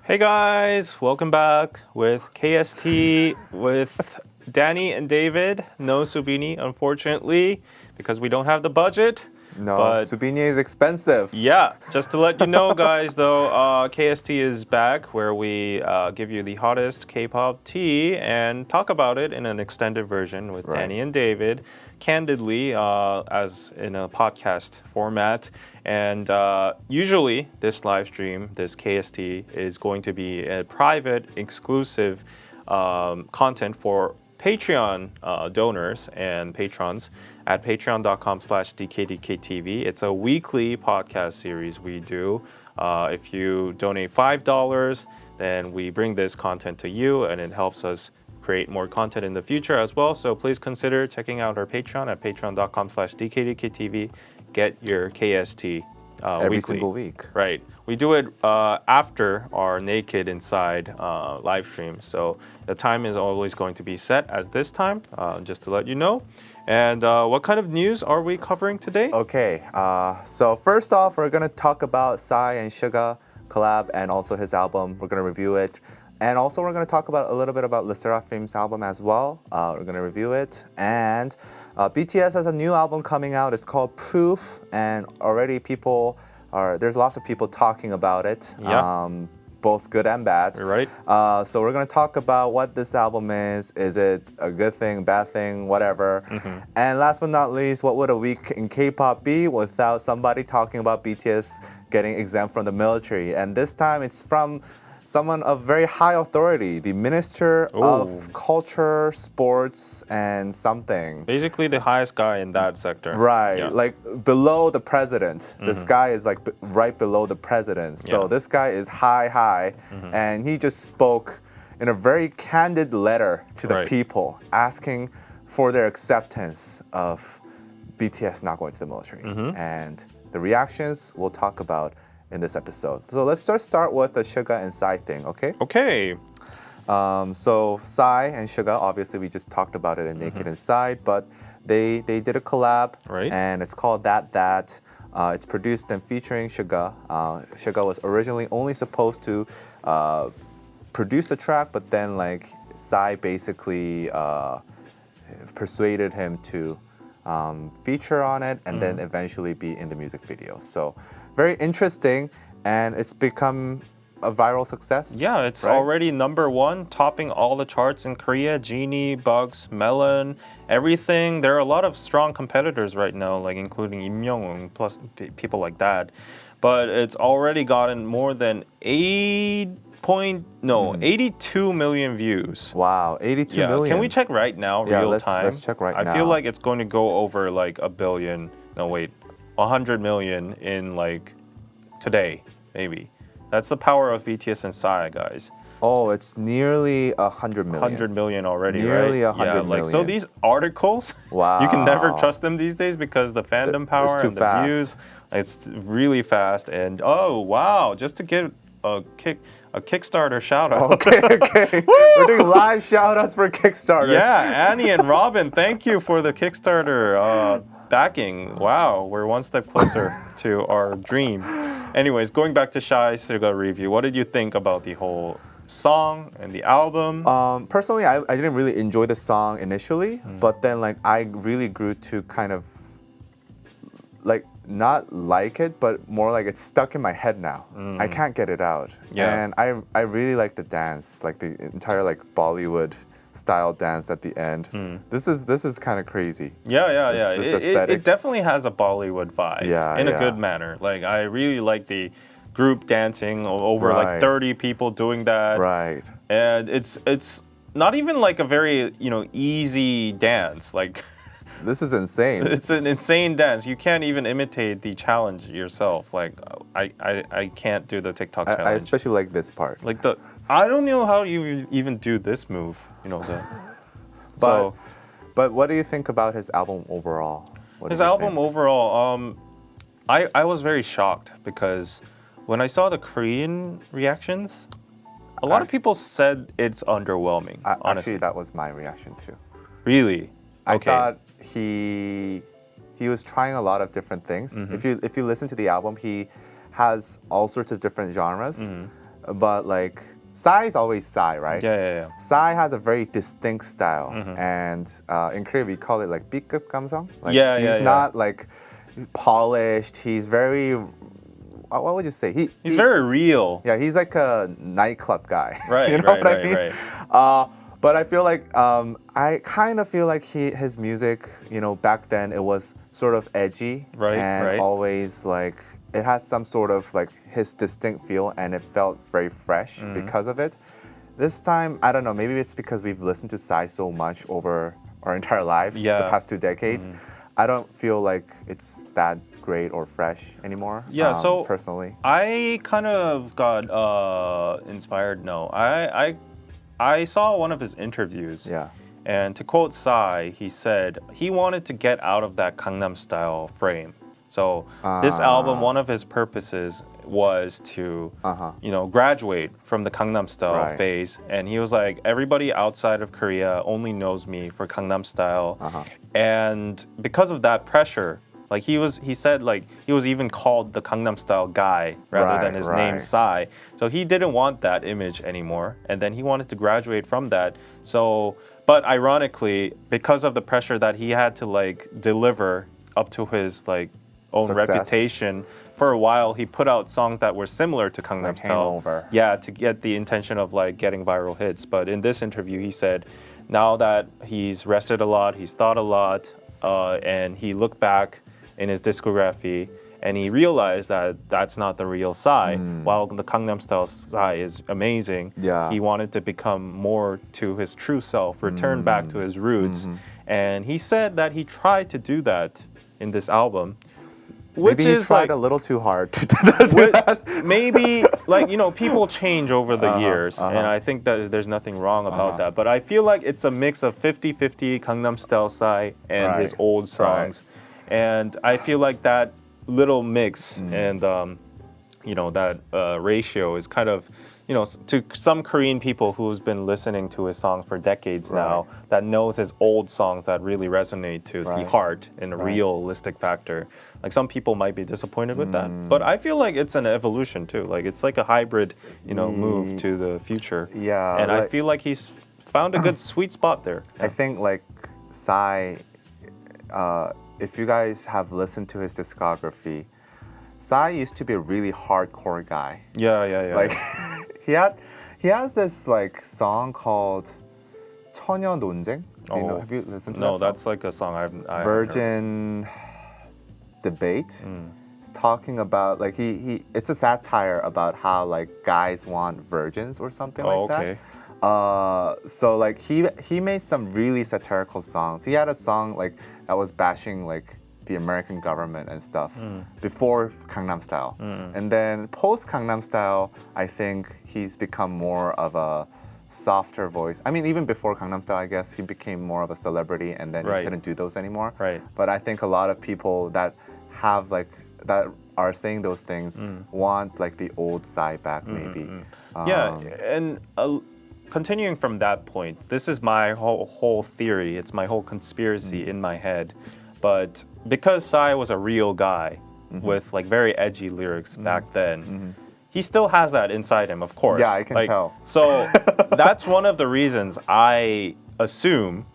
Hey guys, welcome back with KST with Danny and David. No Subini, unfortunately, because we don't have the budget. No, But Subini is expensive. yeah, just to let you know, guys, though, KST is back where we give you the hottest K-pop tea and talk about it in an extended version with Right. Danny and David, candidly, as in a podcast format. And usually, this live stream, this KST, is going to be a private, exclusive content for Patreon donors and patrons at patreon.com/DKDKTV. It's a weekly podcast series we do. If you donate $5, then we bring this content to you, and it helps us create more content in the future as well. So please consider checking out our Patreon at patreon.com/DKDKTV. Get your KST Every weekly. single week. Right. We do it after our Naked Inside live stream. So the time is always going to be set as this time, just to let you know. And what kind of news are we covering today? Okay, so first off, we're gonna talk about Psy and Suga collab and also his album. We're gonna review it. And also we're gonna talk about a little bit about Sserafim's album as well. We're gonna review it. And BTS has a new album coming out. It's called Proof. And already there's lots of people talking about it. Yeah. Both good and bad. Right. So we're gonna talk about what this album is. Is it a good thing, bad thing, whatever? And last but not least, what would a week in K-pop be without somebody talking about BTS getting exempt from the military? And this time it's from someone of very high authority, the Minister of Culture, Sports, and something. Basically the highest guy in that sector. Right, Yeah. like below the president. This guy is like right below the president. So Yeah. this guy is high, and he just spoke in a very candid letter to the Right. people, asking for their acceptance of BTS not going to the military. And the reactions we'll talk about in this episode. So let's start with the Suga and Psy thing, okay? Okay. So Psy and Suga, obviously we just talked about it in Naked Inside, but they did a collab, Right. and it's called That. It's produced and featuring Suga. Suga was originally only supposed to produce the track, but then like Psy basically persuaded him to feature on it, and then eventually be in the music video. So very interesting, and it's become a viral success. Yeah, it's right? already #1, topping all the charts in Korea. Genie, Bugs, Melon, everything. There are a lot of strong competitors right now, like including Im Young-un, plus people like that. But it's already gotten more than 82 million views. Wow, 82 million. Can we check right now, Yeah, real let's time? check right I now. feel like it's going to go over like 100 million in like today, maybe. That's the power of BTS and Psy, guys. Oh, it's nearly 100 million. 100 million already, Nearly right? 100 Like so million. these articles, Wow. you can never trust them these days because the fandom power too and the fast. views, it's really fast. And oh wow, just to get a Kickstarter shout out. Okay. We're doing live shout outs for Kickstarter. Yeah, Annie and Robin, thank you for the Kickstarter backing. Wow, we're one step closer to our dream. Anyways, going back to Psy Suga review, what did you think about the whole song and the album? Personally, I didn't really enjoy the song initially, but then like I really grew to kind of like not like it, but more like it's stuck in my head now. I can't get it out. Yeah. And I really like the dance, like the entire like Bollywood style dance at the end. This is kind of crazy. Yeah. This It aesthetic. definitely has a Bollywood vibe. Yeah, in a yeah. good manner. Like I really like the group dancing over like Right. 30 people doing that. Right. And it's not even like a very, easy dance. Like This is insane. it's an insane dance. You can't even imitate the challenge yourself. Like I can't do the TikTok challenge. I especially like this part. Like I don't know how you even do this move. But what do you think about his album overall? What His do you album think? overall, I was very shocked because when I saw the Korean reactions, a lot of people said it's underwhelming. Honestly, Actually, that was my reaction too. really. I Okay. thought he was trying a lot of different things. If you listen to the album, he has all sorts of different genres. but like Psy is always Psy, right? Yeah. Psy has a very distinct style, and in Korea we call it like B급 감성. Like, he's not like polished. He's very, what would you say? He's very real. Yeah, he's like a nightclub guy. Right, you know right, what I right, mean? right. But I feel like I kind of feel like his music, you know, back then it was sort of edgy, and always like it has some sort of like his distinct feel, and it felt very fresh because of it. This time, I don't know, maybe it's because we've listened to Psy so much over our entire lives, the past 2 decades. I don't feel like it's that great or fresh anymore. Yeah, so personally, I kind of got inspired. No, I saw one of his interviews. Yeah. And to quote Psy, he said he wanted to get out of that Gangnam Style frame. So this album, one of his purposes was to, you know, graduate from the Gangnam Style phase. And he was like, everybody outside of Korea only knows me for Gangnam Style. And because of that pressure, like he said like he was even called the Gangnam Style guy rather than his name Psy. So he didn't want that image anymore. And then he wanted to graduate from that. So, but ironically, because of the pressure that he had to like deliver up to his like own reputation, for a while he put out songs that were similar to Gangnam Style. Yeah, to get the intention of like getting viral hits. But in this interview, he said now that he's rested a lot, he's thought a lot, and he looked back in his discography and he realized that that's not the real Psy. While the Gangnam Style Psy is amazing, he wanted to become more to his true self, return back to his roots. And he said that he tried to do that in this album. Maybe he tried a little too hard to do that. Maybe, like, you know, people change over the years, and I think that there's nothing wrong about that. But I feel like it's a mix of 50-50 Gangnam Style Psy and his old songs. And I feel like that little mix and, you know, that ratio is kind of, you know, to some Korean people who's been listening to his songs for decades now, that knows his old songs that really resonate to the heart in a realistic factor. Like some people might be disappointed with that, but I feel like it's an evolution too. Like it's like a hybrid, you know, move to the future. Yeah, and I feel like he's found a good sweet spot there. I think like Psy, if you guys have listened to his discography, Psy used to be a really hardcore guy. Yeah. Like he has this like song called 처녀 논쟁. Do you know? Have you listened to that song? That's like a song I Virgin Debate. It's talking about like it's a satire about how like guys want virgins or something like that. So like he made some really satirical songs. He had a song like that was bashing like the American government and stuff before Gangnam Style. And then post Gangnam Style, I think he's become more of a softer voice. I mean, even before Gangnam Style, I guess he became more of a celebrity, and then he couldn't do those anymore. But I think a lot of people that have like that are saying those things want like the old Psy back, maybe. Yeah, and continuing from that point, this is my whole theory. It's my whole conspiracy in my head. But because Psy was a real guy with like very edgy lyrics back then, he still has that inside him, of course. Yeah, I can tell. So that's one of the reasons I assume,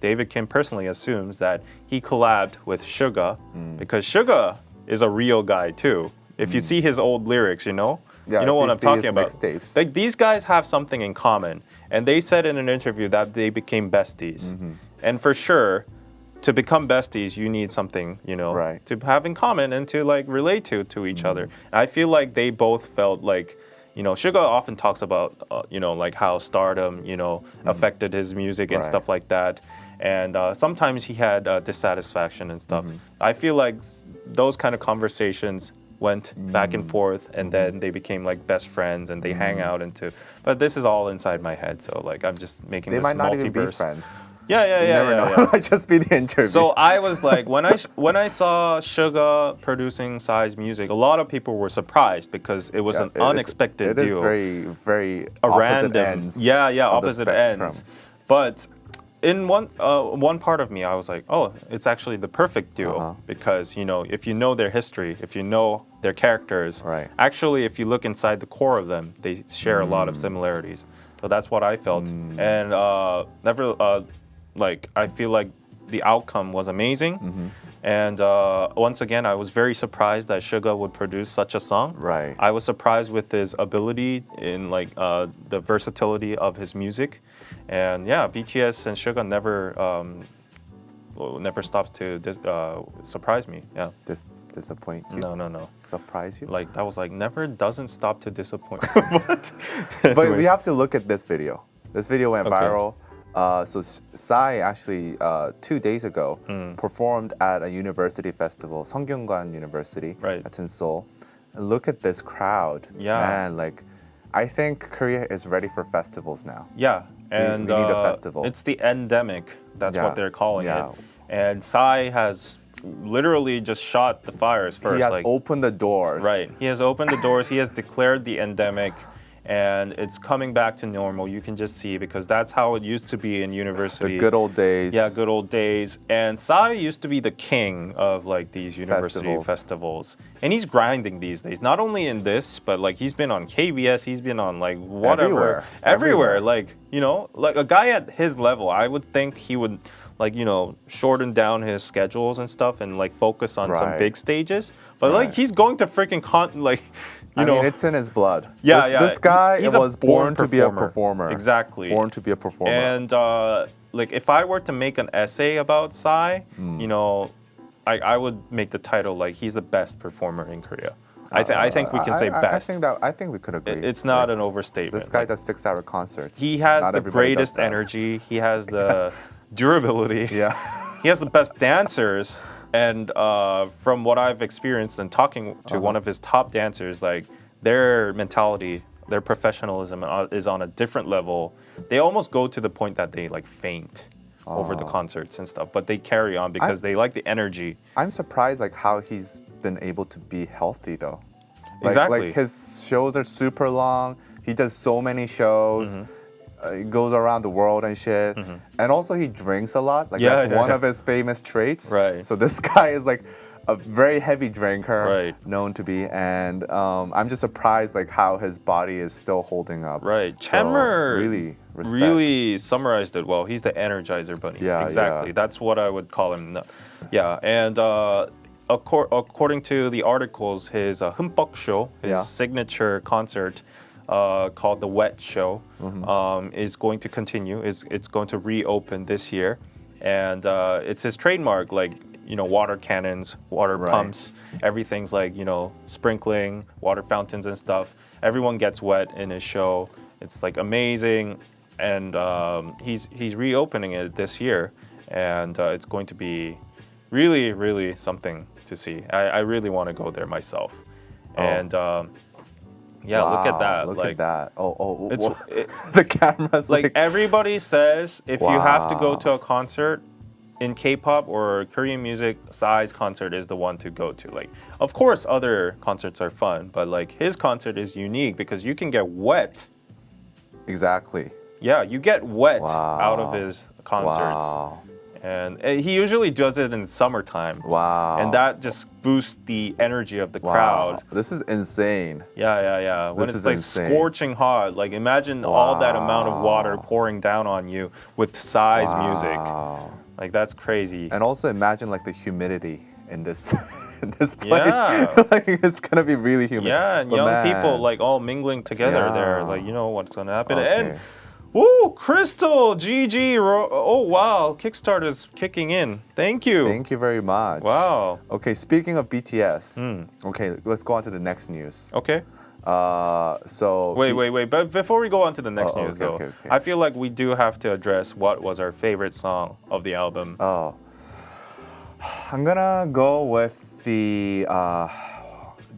David Kim personally assumes that he collabed with Suga, because Suga is a real guy too. If you see his old lyrics, you know? Yeah, you know what I'm talking about. Mixtapes. Like these guys have something in common, and they said in an interview that they became besties. And for sure, to become besties, you need something, you know, to have in common and to like relate to each other. And I feel like they both felt like, you know, Suga often talks about, you know, like how stardom, you know, affected his music and stuff like that. And sometimes he had dissatisfaction and stuff. I feel like those kind of conversations went back and forth, and then they became like best friends and they hang out but this is all inside my head, so like I'm just making this multiverse. They might not even be friends. Yeah. You never know. It might just be the interview. So I was like, when I saw Suga producing Psy's music, a lot of people were surprised because it was an unexpected deal. It is very a opposite random ends. Opposite ends. But in one part of me, I was like, oh, it's actually the perfect duo because if you know their history, if you know their characters, Right. actually, if you look inside the core of them, they share a lot of similarities. So that's what I felt, and I feel like the outcome was amazing. And once again, I was very surprised that Suga would produce such a song. Right. I was surprised with his ability in the versatility of his music. And yeah, BTS and Suga never stops to surprise me. Yeah. Disappoint you? No. Surprise you? Like that was like never doesn't stop to disappoint. What? But we have to look at this video. This video went Okay. viral. So Psy actually 2 days ago performed at a university festival, Seonggyungwan University. Right. That's in Seoul. And look at this crowd. Yeah. Man, like I think Korea is ready for festivals now. Yeah, and we need a festival. It's the endemic. That's Yeah. what they're calling Yeah. it. And Psy has literally just shot the fires first. He has opened the doors. Right. He has opened the doors. He has declared the endemic, and it's coming back to normal. You can just see because that's how it used to be in university. The good old days. Yeah, good old days. And Psy used to be the king of like these university festivals. And he's grinding these days. Not only in this, but like he's been on KBS, he's been on like whatever. Everywhere. Like, like a guy at his level, I would think he would like, shorten down his schedules and stuff and like focus on some big stages. But like he's going to freaking I mean, it's in his blood. Yeah, This guy was born to be a performer. Exactly. Born to be a performer. And like if I were to make an essay about Psy, I would make the title like he's the best performer in Korea. I think we can say best. I think we could agree. It's not an overstatement. This guy does 6-hour concerts. He has Not the everybody greatest does that. energy. He has the durability. Yeah. He has the best dancers. And from what I've experienced and talking to one of his top dancers, like their mentality, their professionalism is on a different level. They almost go to the point that they like faint over the concerts and stuff, but they carry on because they like the energy. I'm surprised like how he's been able to be healthy though. Exactly. Like his shows are super long. He does so many shows. He goes around the world and shit. And also he drinks a lot. Like that's one of his famous traits. Right. So this guy is like a very heavy drinker, Right. known to be. And I'm just surprised like how his body is still holding up. Right. So, Chandler really respect. really summarized it well. He's the Energizer Bunny. Yeah, exactly. yeah. That's what I would call him. Yeah, and according to the articles, his Humpok show, his signature concert called the Wet Show, is going to continue. It's going to reopen this year, and it's his trademark, like water cannons, water pumps, everything's like sprinkling, water fountains and stuff. Everyone gets wet in his show. It's like amazing, and he's reopening it this year, and it's going to be really, really something to see. I really want to go there myself, and yeah, wow, look at that. Look like, at that. Oh, it's the camera's like everybody says if you have to go to a concert in K-pop or Korean music, Psy's concert is the one to go to. Like, of course, other concerts are fun, but like his concert is unique because you can get wet. Exactly. Yeah, you get wet out of his concerts. Wow. And he usually does it in summertime. Wow. And that just boosts the energy of the crowd. This is insane. Yeah. When This it's is like insane. scorching hot, like imagine all that amount of water pouring down on you with Psy's music. Like that's crazy. And also imagine like the humidity in this in this place. Yeah. Like it's gonna be really humid. Yeah, and But young man, people like all mingling together there. Yeah. Like you know what's gonna happen. Okay. And woo, Crystal, GG. Oh wow, Kickstarter's kicking in. Thank you. Thank you very much. Wow. Okay, speaking of BTS, okay, let's go on to the next news. Okay. So Wait. But before we go on to the next news, okay, though, okay. I feel like we do have to address what was our favorite song of the album. Oh, I'm gonna go with the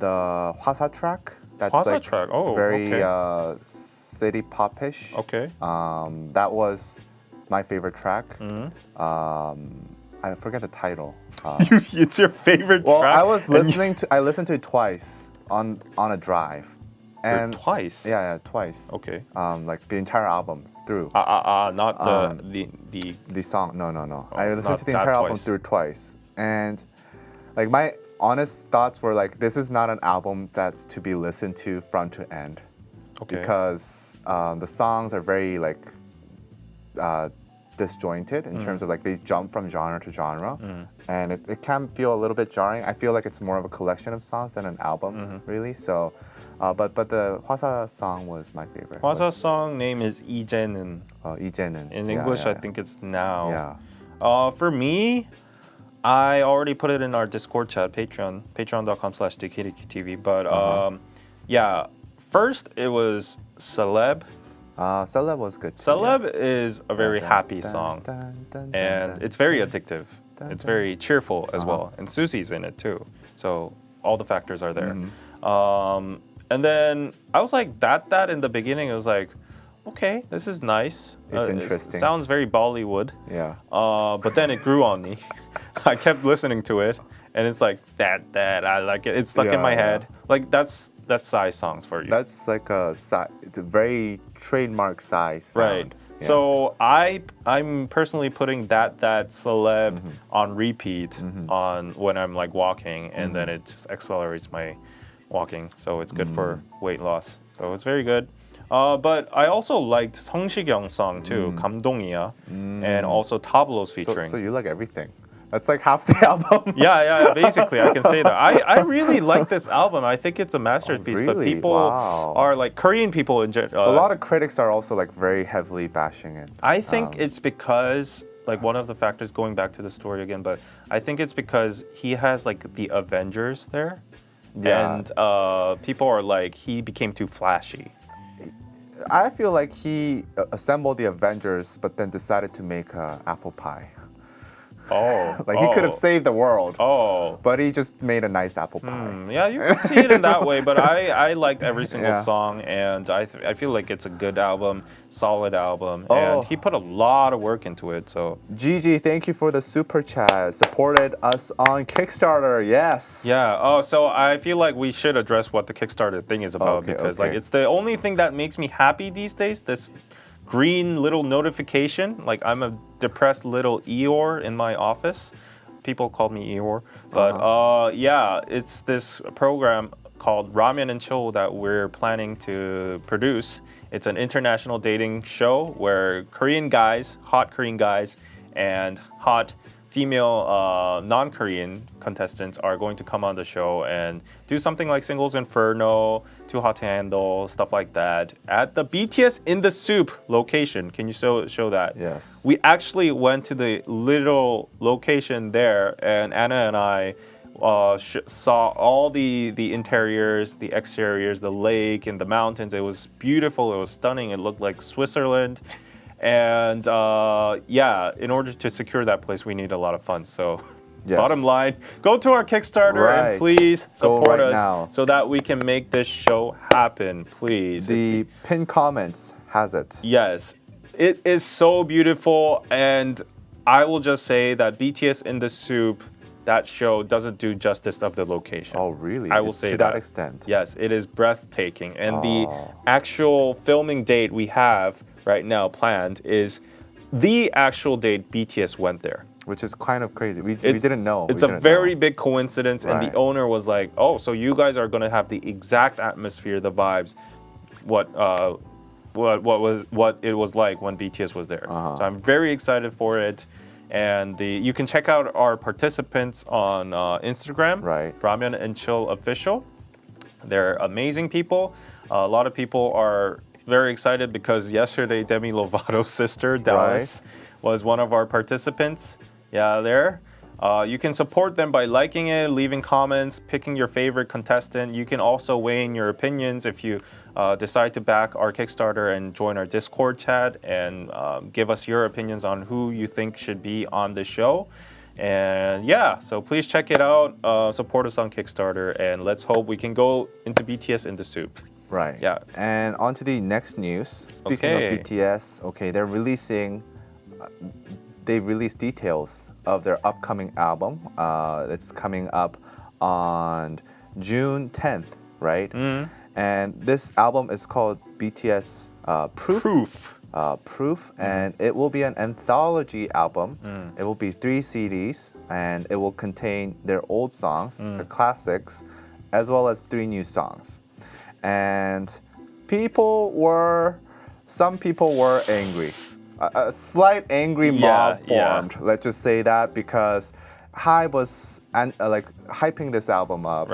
Hwasa track. That's Hwasa like track. Oh, very okay. city pop-ish. Okay. That was my favorite track. I forget the title. It's your favorite Well, track? I listened to it twice on a drive. And twice? Yeah, twice. Okay. Like the entire album through. Not the song. No. Oh, I listened not to the that entire album twice. through twice, and like my honest thoughts were like, this is not an album that's to be listened to front to end, Okay. because the songs are very like disjointed in terms of like they jump from genre to genre, and it can feel a little bit jarring. I feel like it's more of a collection of songs than an album, really. So, but the Hwasa song was my favorite. Hwasa song name is 이제는. 이제는. In English, I think it's now. Yeah. For me, I already put it in our Discord chat, patreon.com/DKDKTV. But yeah, first it was Celeb. Celeb was good too, Celeb is a very happy song, and it's very addictive. It's very cheerful as well, and Susie's in it too. So all the factors are there. And then I was like, that in the beginning, it was like, okay, this is nice. It's interesting. It sounds very Bollywood. Yeah. But then it grew on me. I kept listening to it, and it's like that. I like it. It's stuck in my head. Like that's Psy songs for you. That's like it's a very trademark Psy sound. Right. Yeah. So I'm personally putting that Celeb on repeat on when I'm like walking, and then it just accelerates my walking. So it's good for weight loss. So it's very good. But I also liked 성시경's song too, 감동이야, and also Tablo's featuring. So you like everything. That's like half the album. Yeah. Basically, I can say that. I really like this album. I think it's a masterpiece. Oh, But really? people Wow. are like Korean people in general. A lot of critics are also like very heavily bashing it. I think it's because like one of the factors, going back to the story again, but I think it's because he has like the Avengers there, and people are like he became too flashy. I feel like he assembled the Avengers, but then decided to make apple pie. Oh, Like he could have saved the world. Oh. But he just made a nice apple pie. Yeah, you can see it in that way, but I liked every single Yeah. song, and I feel like it's a good album, solid album, Oh. and he put a lot of work into it. So Gigi, thank you for the super chat. Supported us on Kickstarter. Yes. yeah. Oh, so I feel like we should address what the Kickstarter thing is about, because like it's the only thing that makes me happy these days. This green little notification. Like I'm a depressed little Eeyore in my office. People call me Eeyore, but yeah, it's this program called Ramen and Chill that we're planning to produce. It's an international dating show where Korean guys, hot Korean guys, and hot female non-Korean contestants are going to come on the show and do something like Singles Inferno, Too Hot to Handle, stuff like that at the BTS in the Soup location. Can you show that? Yes. We actually went to the little location there, and Anna and I saw all the interiors, the exteriors, the lake and the mountains. It was beautiful. It was stunning. It looked like Switzerland. And yeah, in order to secure that place, we need a lot of funds. So bottom line, go to our Kickstarter and please support us now, so that we can make this show happen, please. The pinned comments has it. Yes, it is so beautiful. And I will just say that BTS in the Soup, that show doesn't do justice of the location. Oh, really? I will say to that extent. Yes, it is breathtaking. And the actual filming date we have right now planned is the actual date BTS went there. Which is kind of crazy. We didn't know. It's a very big coincidence, and the Right. owner was like, "Oh, so you guys are going to have the exact atmosphere, the vibes, what it was like when BTS was there." So I'm very excited for it, and you can check out our participants on Instagram, Right. Ramen and Chill Official. They're amazing people. A lot of people are very excited because yesterday Demi Lovato's sister Dallas was one of our participants. Yeah, there. You can support them by liking it, leaving comments, picking your favorite contestant. You can also weigh in your opinions if you decide to back our Kickstarter and join our Discord chat and give us your opinions on who you think should be on the show. And yeah, so please check it out. Support us on Kickstarter, and let's hope we can go into BTS in the Soup. Right. Yeah. And on to the next news. Speaking of BTS, they released details of their upcoming album. It's coming up on June 10th, right? And this album is called BTS Proof. Proof, and it will be an anthology album. It will be 3 CDs, and it will contain their old songs, the classics, as well as 3 new songs. And some people were angry. A slight angry mob formed. Let's just say that, because Hybe was hyping this album up,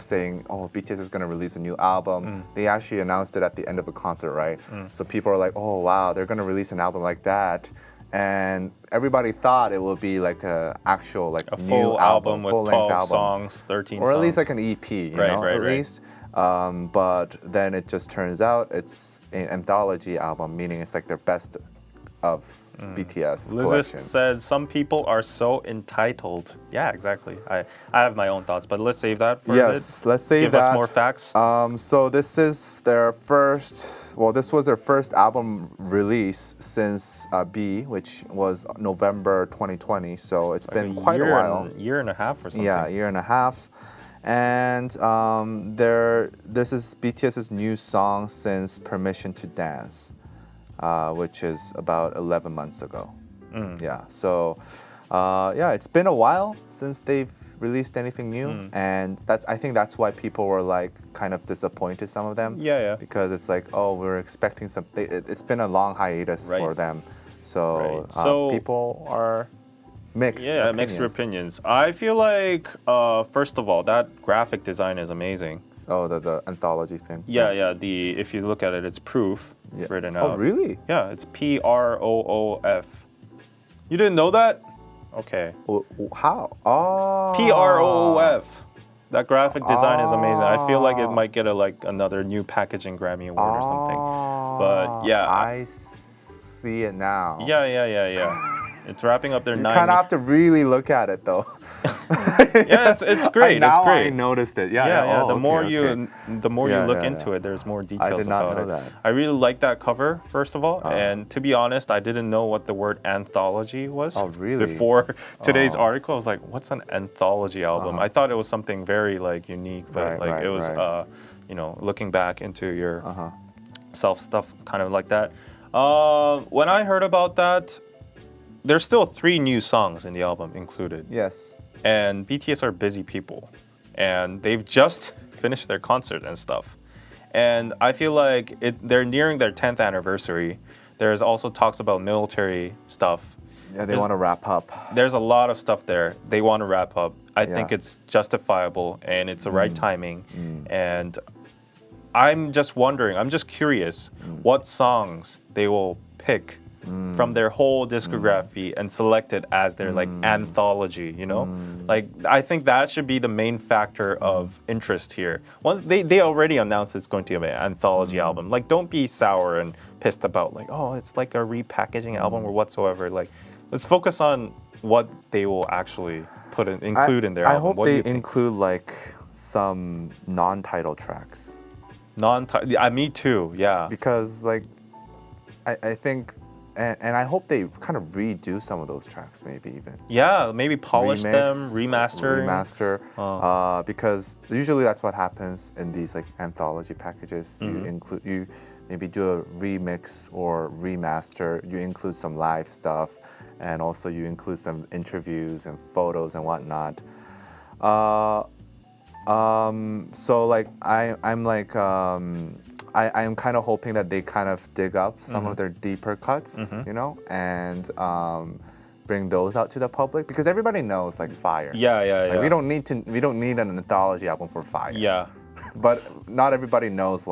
saying, "Oh, BTS is gonna release a new album." They actually announced it at the end of a concert, right? So people are like, "Oh wow, they're gonna release an album like that," and everybody thought it would be like a actual a new full album with 12 songs, 13 or songs. at least like an EP, you know, at least. But then it just turns out it's an anthology album, meaning it's like their best of BTS collection. Lizist said some people are so entitled. Yeah, exactly. I have my own thoughts, but let's save that for a bit. Yes, let's save Give that. us more facts. So this is their first. Well, this was their first album release since B, which was November 2020. So it's been quite a while. Year and a half or something. Yeah, year and a half. And this is BTS's new song since Permission to Dance, which is about 11 months ago. Yeah, so it's been a while since they've released anything new, and I think that's why people were like kind of disappointed, some of them. Yeah. Because it's like, oh, we're expecting something. It's been a long hiatus for them, so people are mixed. Yeah, mixed opinions. I feel like first of all, that graphic design is amazing. Oh, the anthology thing. Yeah. If you look at it, it's Proof written out. Oh, really? Yeah, it's PROOF. You didn't know that? Okay. How? Oh. PROOF. That graphic design is amazing. I feel like it might get another new packaging Grammy award or something. But yeah. I see it now. Yeah. It's wrapping up their You kind of have to really look at it though. Yeah, it's great. Now it's great. I noticed it. Yeah. Oh, the more okay. you look into it, there's more details I did not about know it. that. I really like that cover, first of all. And to be honest, I didn't know what the word anthology was. Oh, really? Before today's article, I was like, what's an anthology album? I thought it was something very unique, but it was looking back into your self stuff, kind of like that. When I heard about that, there's still 3 new songs in the album included. Yes. And BTS are busy people. And they've just finished their concert and stuff. And I feel like they're nearing their 10th anniversary. There's also talks about military stuff. Yeah, they want to wrap up. There's a lot of stuff there. They want to wrap up. I think it's justifiable and it's the right timing. And I'm just wondering, I'm just curious what songs they will pick from their whole discography and select it as their anthology, you know? I think that should be the main factor of interest here. Once they already announced it's going to be an anthology album. Don't be sour and pissed about oh, it's like a repackaging album or whatsoever. Let's focus on what they will actually include in their album. I hope they include some non-title tracks. Me too, yeah. Because I think and I hope they kind of redo some of those tracks, maybe even. Yeah, maybe polish them, remaster. Because usually that's what happens in these anthology packages. You maybe do a remix or remaster. You include some live stuff, and also you include some interviews and photos and whatnot. I'm kind of hoping that they kind of dig up some of their deeper cuts, you know, and bring those out to the public, because everybody knows Fire. Yeah. We don't need an anthology album for Fire. Yeah. But not everybody knows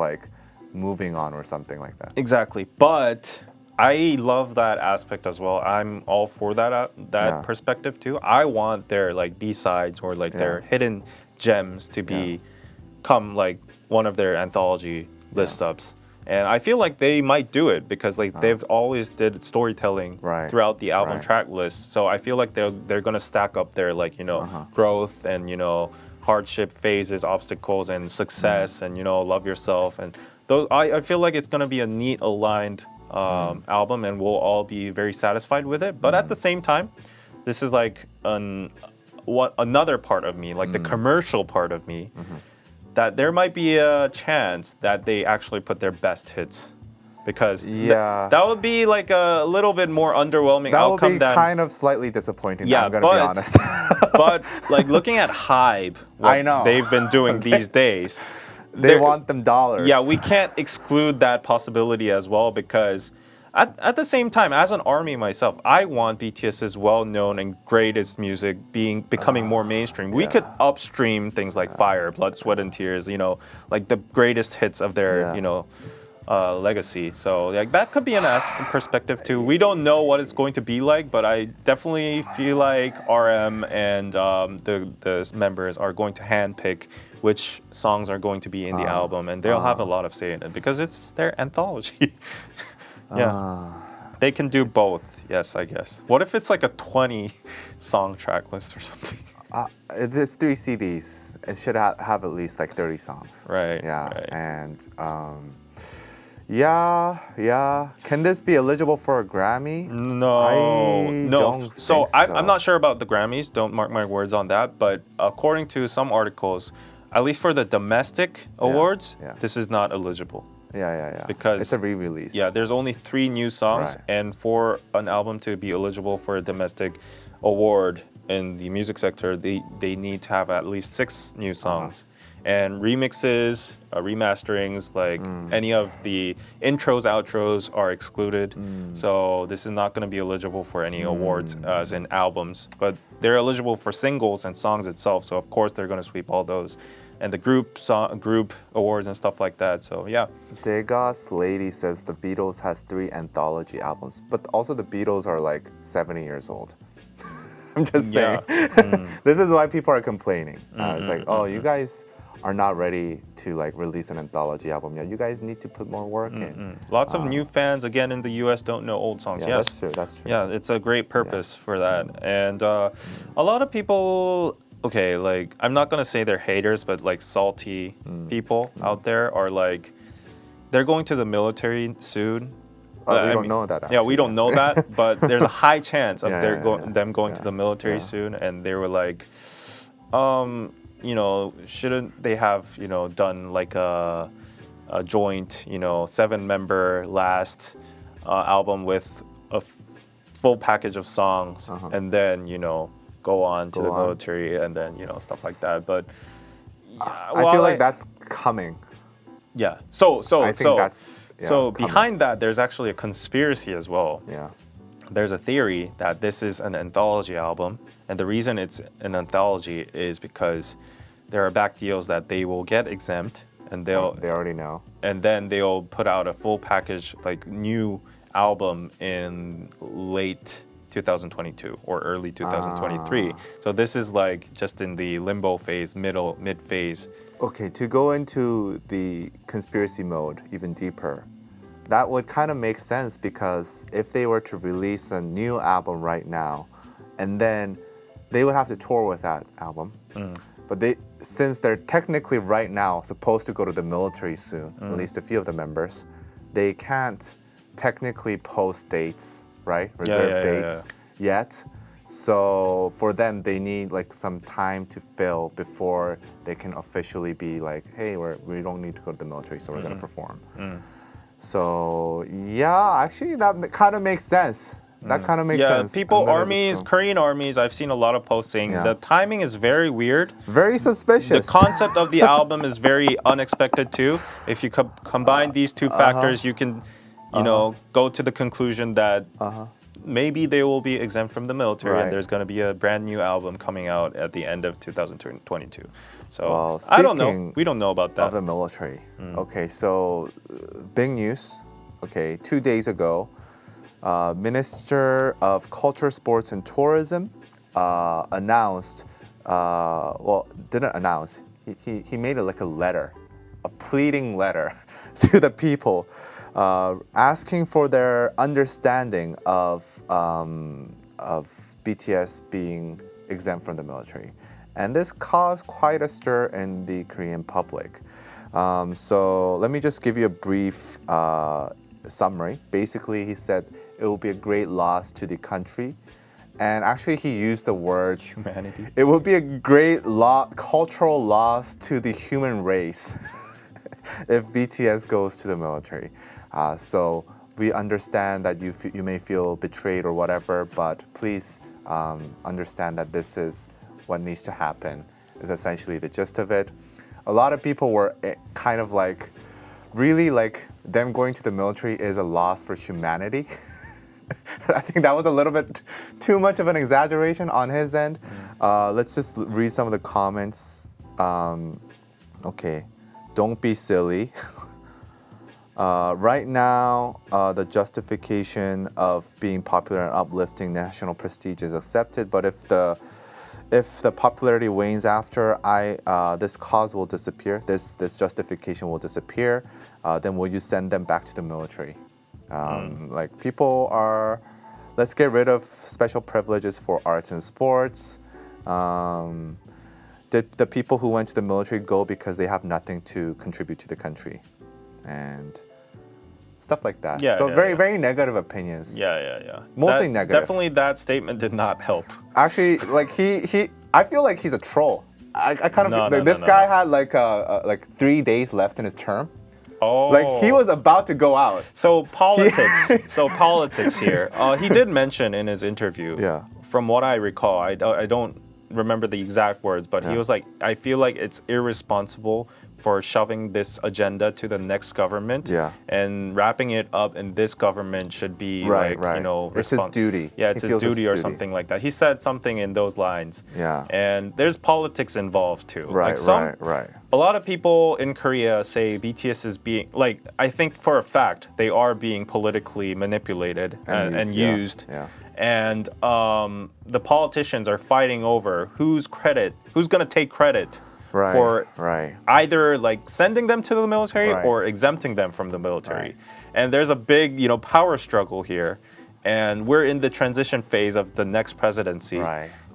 Moving On or something like that. Exactly. But I love that aspect as well. I'm all for that perspective too. I want their B-sides or their hidden gems to become one of their anthology list ups, and I feel like they might do it because they've always did storytelling throughout the album track list. So I feel like they're gonna stack up their growth and hardship phases, obstacles, and success, and love yourself, and those. I feel like it's gonna be a neat aligned album, and we'll all be very satisfied with it. But at the same time, this is another part of me, the commercial part of me. That there might be a chance that they actually put their best hits because Yeah. that would be like a little bit more underwhelming That would outcome be than kind of slightly disappointing. Yeah, I'm gonna be honest. but like looking at Hybe, what I know. they've been doing these days, They want them dollars. yeah, we can't exclude that possibility as well because at the same time, as an ARMY myself, I want BTS's well-known and greatest music becoming more mainstream. We could upstream things like Fire, Blood, Sweat, and Tears, you know, like the greatest hits of their, you know, legacy. So like that could be an perspective too. We don't know what it's going to be like, but I definitely feel like RM and the members are going to handpick which songs are going to be in the album, and they'll have a lot of say in it because it's their anthology. Yeah, they can do both. Yes, I guess. What if it's like a 20-song track list or something? There's 3 CDs. It should have at least like 30 songs. Right. Yeah, right. and yeah. Can this be eligible for a Grammy? No. So I'm not sure about the Grammys. Don't mark my words on that. But according to some articles, at least for the domestic awards, this is not eligible. Yeah. Because it's a re-release. Yeah, there's only 3 new songs, Right. and for an album to be eligible for a domestic award in the music sector, they need to have at least 6 new songs. And remixes, remasterings, like any of the intros, outros are excluded. So this is not going to be eligible for any awards as in albums, but they're eligible for singles and songs itself. So of course they're going to sweep all those, and the group awards and stuff like that. So yeah. Degas Lady says the Beatles has 3 anthology albums, but also the Beatles are like 70 years old. I'm just saying. This is why people are complaining. It's like, oh, you guys are not ready to like release an anthology album yet. You guys need to put more work in. Lots of new fans again in the US don't know old songs. Yeah, Yes, that's true. Yeah, it's a great purpose for that. And a lot of people, okay, like I'm not gonna say they're haters, but like salty people out there are like, they're going to the military soon. We don't know that. Actually. Yeah, we don't know that, but there's a high chance of them going to the military Yeah. soon. And they were like, you know, shouldn't they have, you know, done like a joint, you know, 7-member last album with a full package of songs, and then, you know, go on to the military and then, you know, stuff like that. But I feel like that's coming. Yeah. I think that's coming. Behind that, there's actually a conspiracy as well. Yeah. There's a theory that this is an anthology album, and the reason it's an anthology is because there are back deals that they will get exempt, and they already know, and then they'll put out a full package, like new album in late 2022 or early 2023. So this is like just in the limbo phase, mid phase. Okay, to go into the conspiracy mode even deeper, that would kind of make sense, because if they were to release a new album right now, and then they would have to tour with that album. But since they're technically right now supposed to go to the military soon, at least a few of the members, they can't technically post dates, right? Reserve dates yet. So for them, they need like some time to fill before they can officially be like, hey, we don't need to go to the military, so we're gonna perform. So yeah, actually that kind of makes sense. That kind of makes sense. Yeah, armies, Korean armies, I've seen a lot of posts saying the timing is very weird. Very suspicious. The concept of the album is very unexpected too. If you combine these two factors, you can, you know, go to the conclusion that maybe they will be exempt from the military, and there's going to be a brand new album coming out at the end of 2022. So I don't know. We don't know about that. Of the military. Okay, so big news. Okay, 2 days ago, Minister of Culture, Sports, and Tourism announced. Didn't announce. He made it like a letter, a pleading letter to the people, asking for their understanding of BTS being exempt from the military. And this caused quite a stir in the Korean public. So let me just give you a brief summary. Basically, he said it will be a great loss to the country. And actually, he used the word humanity. It would be a great cultural loss to the human race. if BTS goes to the military. So we understand that you may feel betrayed or whatever, but please understand that this is what needs to happen, is essentially the gist of it. A lot of people were kind of like, really like them going to the military is a loss for humanity. I think that was a little bit too much of an exaggeration on his end. Let's just read some of the comments. Okay, don't be silly. Right now, the justification of being popular and uplifting national prestige is accepted, but if the popularity wanes after, this cause will disappear. This justification will disappear. Then will you send them back to the military? Like people are, let's get rid of special privileges for arts and sports. The people who went to the military go because they have nothing to contribute to the country, and stuff like that. Yeah, so yeah, very negative opinions. Yeah. Mostly negative. Definitely that statement did not help. Actually, like I feel like he's a troll. I kind of this guy had like 3 days left in his term. Oh. Like he was about to go out. So politics. So politics here. He did mention in his interview. Yeah. From what I recall, I don't remember the exact words, but he was like, I feel like it's irresponsible for shoving this agenda to the next government. Yeah. And wrapping it up in this government should be right. you know, it's his duty. Yeah, it's his duty or something like that. He said something in those lines. Yeah. And there's politics involved too. Right, right. A lot of people in Korea say BTS is being, like, I think for a fact they are being politically manipulated and used. Yeah. And the politicians are fighting over who's going to take credit for either like sending them to the military or exempting them from the military. And there's a big, you know, power struggle here. And we're in the transition phase of the next presidency.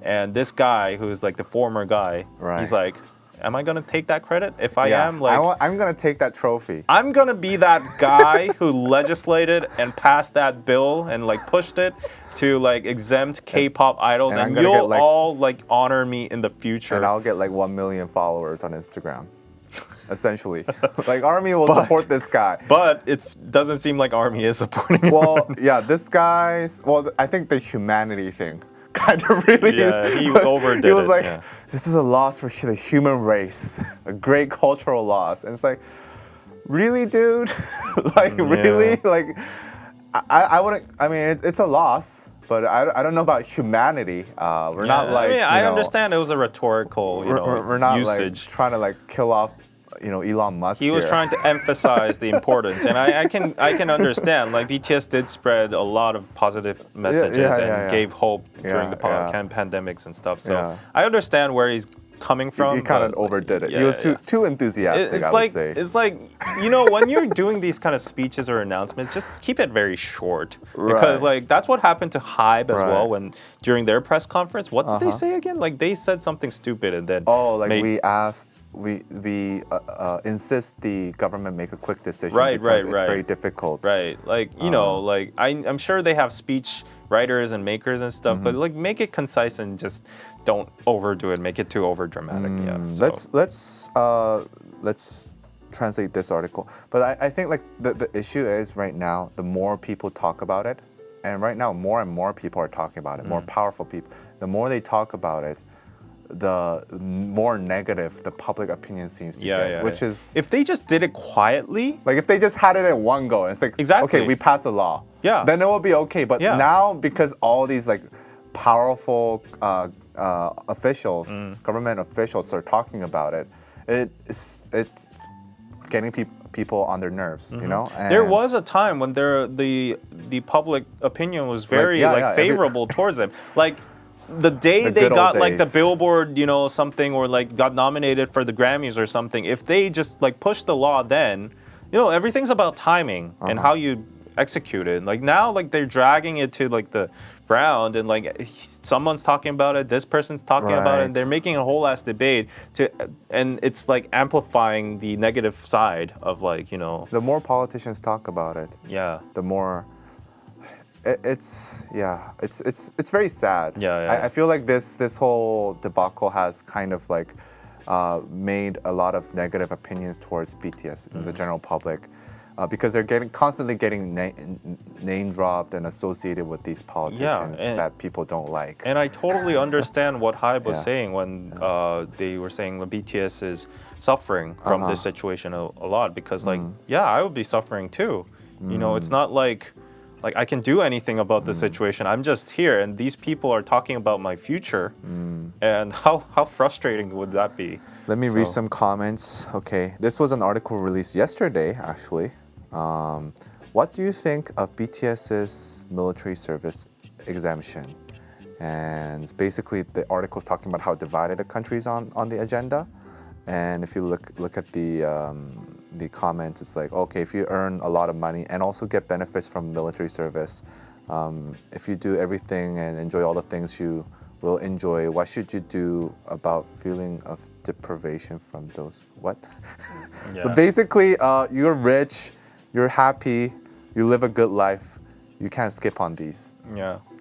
And this guy, who's like the former guy, he's like, am I gonna take that credit? If I am, like, I'm gonna take that trophy. I'm gonna be that guy who legislated and passed that bill and like pushed it to like exempt K-pop idols, and you'll all like honor me in the future. And I'll get like 1 million followers on Instagram. Essentially, like ARMY will support this guy. But it doesn't seem like ARMY is supporting him. Well, yeah, this guy's. Well, I think the humanity thing kind of really. Yeah, he overdid it. He was like, "This is a loss for the human race, a great cultural loss." And it's like, really, dude? Like, really? Like, I wouldn't. I mean, it's a loss. But I don't know about humanity. We're not like. I mean, I understand it was a rhetorical, we're not usage. Like trying to like kill off, Elon Musk. He was trying to emphasize the importance, and I can understand. Like BTS did spread a lot of positive messages and gave hope during the pandemics and stuff. So I understand where he's coming from. He kind of overdid it. He was too enthusiastic, I would say. It's like, when you're doing these kind of speeches or announcements, just keep it very short. Because like that's what happened to HYBE as well when during their press conference. What did they say again? Like they said something stupid and then we insist the government make a quick decision because it's very difficult. Right. Like, like I'm sure they have speech writers and makers and stuff, but like make it concise and just don't overdo it, make it too over dramatic. Let's translate this article. But I think like the issue is right now, the more people talk about it, and right now more and more people are talking about it, more powerful people. The more they talk about it, the more negative the public opinion seems to get, which is... If they just did it quietly... Like if they just had it in one go, and it's like, okay, we passed a law. Then it will be okay. But now, because all these like powerful officials, government officials are talking about it, it's getting people on their nerves, And there was a time when the public opinion was very favorable towards them. Like the day they got like the Billboard, something, or like got nominated for the Grammys or something, if they just like pushed the law then, everything's about timing and how you execute it. Like now, like they're dragging it to like the ground, and like someone's talking about it, this person's talking about it, and they're making a whole ass debate and it's like amplifying the negative side of like, The more politicians talk about it, the more it's very sad. I feel like this whole debacle has kind of like made a lot of negative opinions towards BTS in the general public. Because they're constantly getting name dropped and associated with these politicians that people don't like. And I totally understand what Hybe was Yeah. saying when they were saying the BTS is suffering from this situation a lot, because like, yeah, I would be suffering too. You know, it's not like I can do anything about the situation. I'm just here, and these people are talking about my future. And how frustrating would that be? Let me read some comments. Okay, this was an article released yesterday, actually. What do you think of BTS's military service exemption? And basically, the article is talking about how divided the country is on the agenda. And if you look at the comments, it's like, okay, if you earn a lot of money and also get benefits from military service, if you do everything and enjoy all the things you will enjoy, what should you do about feeling of deprivation from those? What? So basically, you're rich, you're happy, you live a good life, you can't skip on these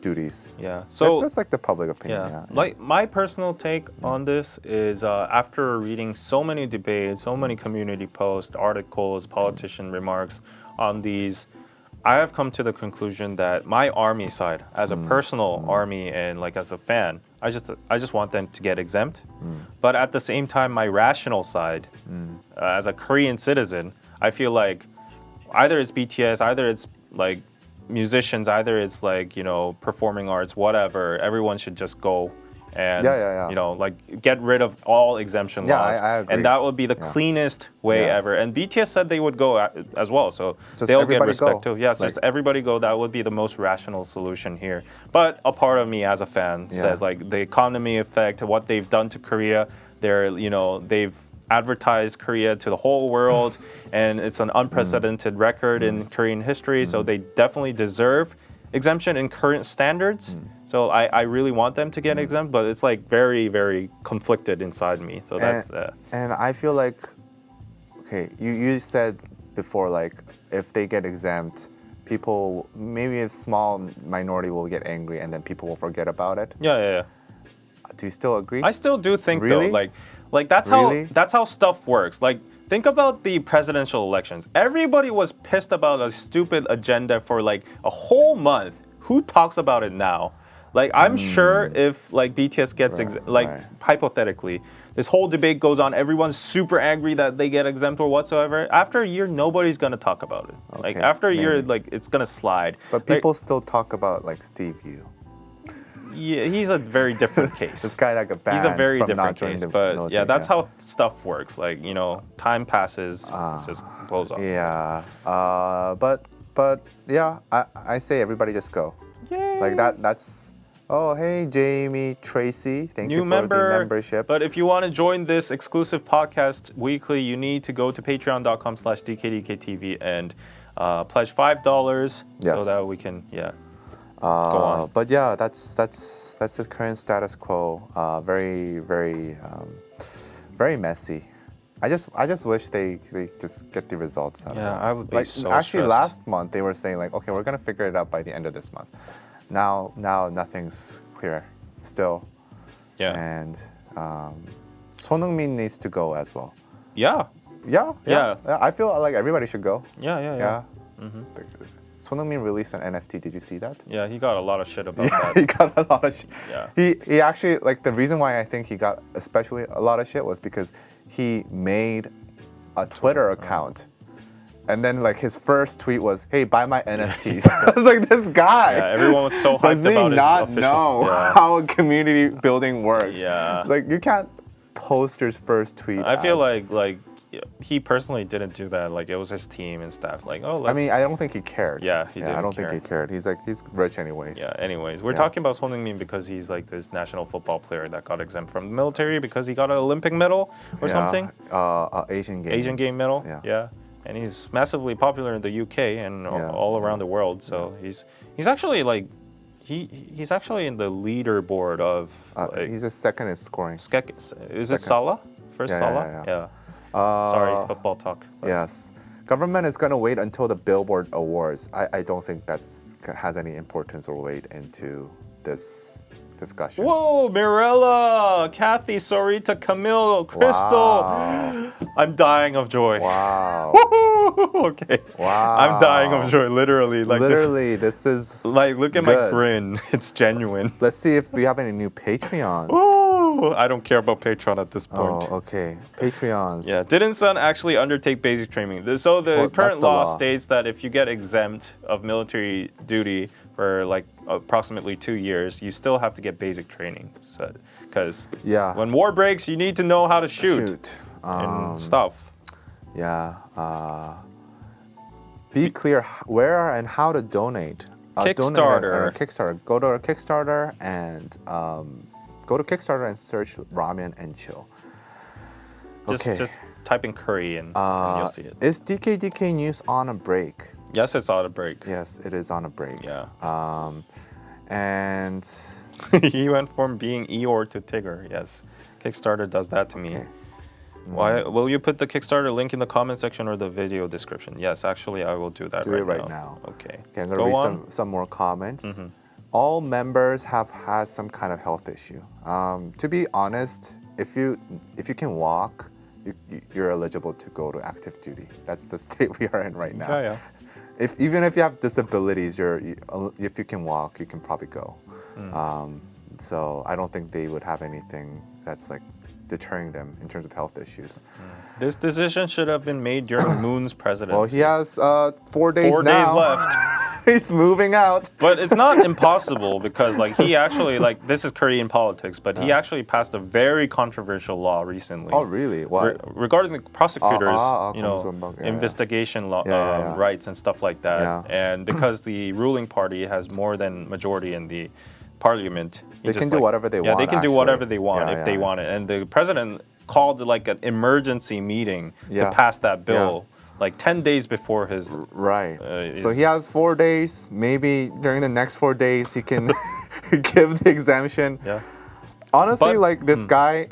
duties. So that's like the public opinion. Like my personal take on this is, after reading so many debates, so many community posts, articles, politician remarks on these, I have come to the conclusion that my army side, as a personal army and like as a fan, I just want them to get exempt. But at the same time, my rational side, as a Korean citizen, I feel like either it's BTS, either it's like musicians, either it's like, you know, performing arts, whatever, everyone should just go and you know, like get rid of all exemption laws. I agree. And that would be the cleanest way ever. And BTS said they would go as well, so just they'll get respect go. too. Yeah, so just everybody go. That would be the most rational solution here. But a part of me as a fan says like the economy effect, what they've done to Korea, they've advertised Korea to the whole world, and it's an unprecedented record in Korean history, so they definitely deserve exemption in current standards. So I really want them to get exempt, but it's like very, very conflicted inside me. So that's and I feel like, okay, you said before, like if they get exempt, people, maybe a small minority will get angry and then people will forget about it. Do you still agree? I still do think Really? though, like that's how stuff works. Like think about the presidential elections. Everybody was pissed about a stupid agenda for like a whole month. Who talks about it now? Like I'm sure if like BTS gets hypothetically, this whole debate goes on, everyone's super angry that they get exempt or whatsoever. After a year, nobody's gonna talk about it. Like after a year, like it's gonna slide. But people still talk about like Steve Yu. Yeah, he's a very different case. This guy that got banned. He's a very from different not joining case, the but military, yeah, that's how stuff works. Like, you know, time passes, it just blows up. Yeah, but yeah, I say everybody just go. Yay. Like that's. Oh, hey, Jamie, Tracy, thank you for the membership. But if you want to join this exclusive podcast weekly, you need to go to patreon.com/DKDKTV and pledge $5 so that we can, go on. But yeah, that's the current status quo. Very, very, very messy. I just wish they just get the results out. Yeah, I would be so actually stressed. last month they were saying like, okay, we're gonna figure it out by the end of this month. Now nothing's clear still. Yeah. And Son Heung-min needs to go as well. Yeah. I feel like everybody should go. Yeah. Son Heung-min released an NFT. Did you see that? Yeah, he got a lot of shit about that. He got a lot of shit. Yeah. He actually, like, the reason why I think he got especially a lot of shit was because he made a Twitter account. And then, like, his first tweet was, "Hey, buy my NFTs." I was like, "This guy." Yeah, everyone was so hyped does he about his not official. know how community building works? Yeah. Like, you can't post your first tweet. I feel like he personally didn't do that. Like it was his team and stuff. Like, oh, I mean, I don't think he cared. Yeah, he didn't I don't care. think he cared. He's rich anyways. Yeah. Anyways, we're talking about Son Heung-min because he's like this national football player that got exempt from the military because he got an Olympic medal or something. Asian game medal. Yeah. And he's massively popular in the UK and all around the world. So he's actually like he's actually in the leaderboard of. Like, he's a second in scoring. Is it Salah? First Salah? Yeah. Sorry, football talk. But. Yes. Government is going to wait until the Billboard Awards. I don't think that's has any importance or weight into this discussion. Whoa, Mirella, Kathy, Sorita, Camille, Crystal. Wow. I'm dying of joy. Wow. Okay. Wow. I'm dying of joy, literally. Like Literally, this is like, look at my good. grin. It's genuine. Let's see if we have any new Patreons. Oh, I don't care about Patreon at this point. Oh, okay. Patreons. Yeah, didn't Sun actually undertake basic training? So the Well, current that's the law law. states that if you get exempt of military duty for like approximately 2 years, you still have to get basic training. So, because Yeah. when war breaks, you need to know how to shoot, Shoot. and stuff. Yeah. Be clear where and how to donate. Kickstarter. Kickstarter. Go to our Kickstarter and search ramen and chill. Okay. Just type in curry and you'll see it. Is DKDK News on a break? Yes, it's on a break. Yes, it is on a break. Yeah. And He went from being Eeyore to Tigger. Yes, Kickstarter does that to me. Okay. Why will you put the Kickstarter link in the comment section or the video description? Yes, actually, I will do that do right it right now. now. Okay. Okay, I'm gonna Go read on. some more comments. Mhm. All members have had some kind of health issue. To be honest, if you can walk, you're eligible to go to active duty. That's the state we are in right now. Yeah, yeah. Even if you have disabilities, if you can walk, you can probably go. So I don't think they would have anything that's like deterring them in terms of health issues. This decision should have been made during Moon's presidency. Well, he has 4 days 4 now. days left. He's moving out. But it's not impossible because like he actually like this is Korean politics, but he actually passed a very controversial law recently. Oh, really? What? Regarding the prosecutors, you know, Komsungbang. Yeah, investigation law, Yeah. rights and stuff like that. Yeah. And because the ruling party has more than majority in the parliament, They can do whatever they want, they can do actually. whatever they want Yeah, if they yeah. want it. And the president called like an emergency meeting Yeah. to pass that bill. Like 10 days before his Right. So is- he has 4 days. Maybe during the next 4 days he can give the exemption. yeah. Honestly, But- like this guy,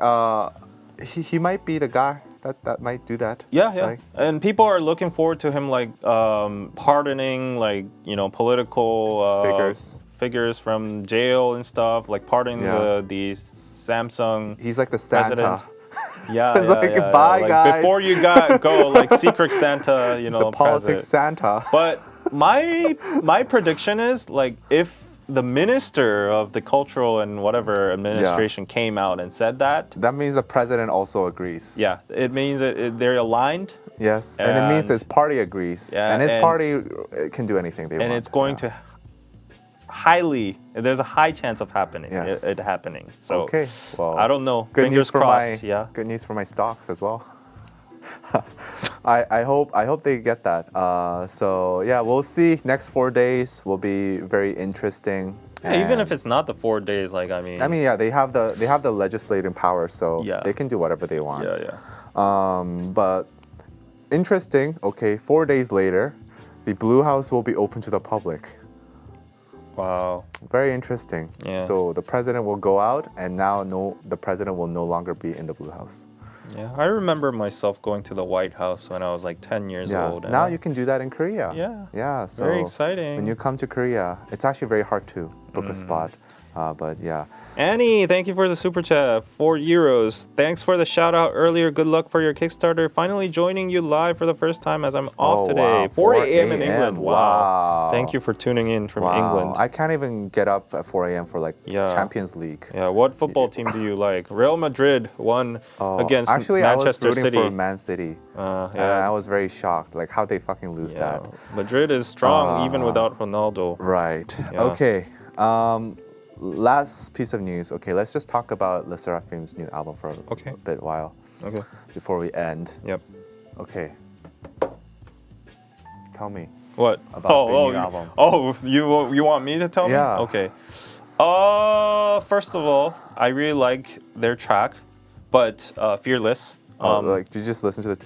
he might be the guy that might do that. Yeah, yeah. Right? And people are looking forward to him like pardoning like, you know, political figures from jail and stuff, like pardoning Yeah. the Samsung He's like the president. Santa. Yeah, It's yeah, like, yeah, bye, Like, guys. before you go, like Secret Santa, you He's know, the politics present. Santa. But my prediction is like if the minister of the cultural and whatever administration came out and said that, That means the president also agrees. yeah, it means that they're aligned, Yes, and it means And- his party agrees, Yeah, and his and- party can do anything they want. and it's going to there's a high chance of happening. Yes. It happening. So Okay, well, I don't know. Good Fingers news for crossed. my Yeah. good news for my stocks as well. I hope they get that. So yeah, we'll see. Next 4 days will be very interesting. Yeah, even if And- it's not the 4 days, like I mean. yeah, they have the legislating power, so Yeah. they can do whatever they want. Yeah, yeah. But interesting. Okay, 4 days later, the Blue House will be open to the public. Wow. Very interesting. Yeah. So the president will go out, and now the president will no longer be in the Blue House. Yeah, I remember myself going to the White House when I was like 10 years Yeah. old. and Now I- you can do that in Korea. Yeah. Yeah. So Very exciting. when you come to Korea, it's actually very hard to book a spot. But yeah. Annie, thank you for the super chat. €4. Thanks for the shout out earlier. Good luck for your Kickstarter. Finally joining you live for the first time as I'm off Oh, today. wow. 4 a.m. in England. Wow. Thank you for tuning in from Wow. England. I can't even get up at 4 a.m. for like Yeah. Champions League. Yeah, what football team do you like? Real Madrid won against Actually, Manchester I was rooting City. for Man City. Yeah. And I was very shocked, like how they fucking lose Yeah. that. Madrid is strong even without Ronaldo. Right. Yeah. Okay. Last piece of news. Okay, let's just talk about the Sserafim's new album for Okay. a bit while Okay. before we end. Yep. Okay. Tell me. What? About the new album. Oh, you want me to tell Yeah. me? Okay. First of all, I really like their track, but Fearless. Like, did you just listen to the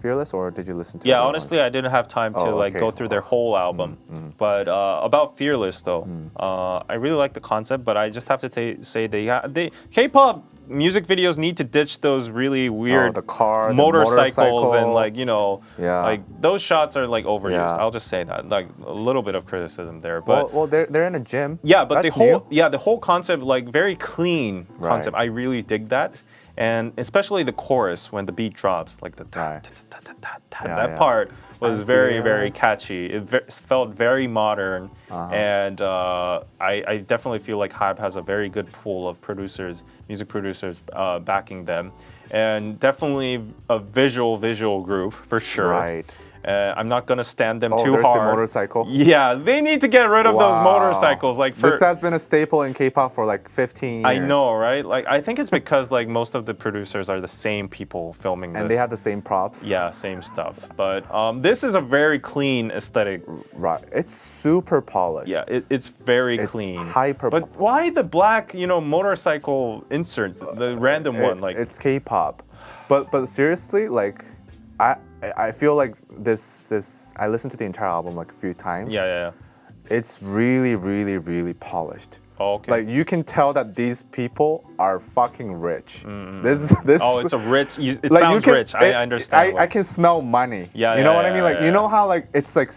Fearless, or did you listen to? Yeah, other honestly, ones? I didn't have time to Oh, like okay. go through their whole album. But about Fearless though, I really like the concept. But I just have to say they K-pop music videos need to ditch those really weird the car, the motorcycles and motorcycle. like, you know, Yeah. like those shots are like overused. Yeah. I'll just say that. Like a little bit of criticism there, but well, they're in a gym. yeah, but That's the whole concept, like very clean concept. I really dig that, and especially the chorus when the beat drops, like the that part was very catchy. It felt very modern, and I definitely feel like HYBE has a very good pool of producers, music producers backing them, and definitely a visual group for sure. Right. I'm not gonna stand them too there's hard. the motorcycle. Yeah, they need to get rid of those motorcycles. Like this has been a staple in K-pop for like 15 years. I know, right? Like I think it's because like most of the producers are the same people filming this. And they have the same props. Yeah, same stuff. But this is a very clean aesthetic. Right. It's super polished. Yeah, it's very clean. Hyper. But why the black, you know, motorcycle insert, the random one? Like it's K-pop. But seriously, like I feel like this I listened to the entire album like a few times. Yeah. It's really polished. Oh, okay. Like you can tell that these people are fucking rich. This Oh, it's a rich. It like, sounds rich. I understand. I can smell money. Yeah, you know what I mean? Like you know how like it's like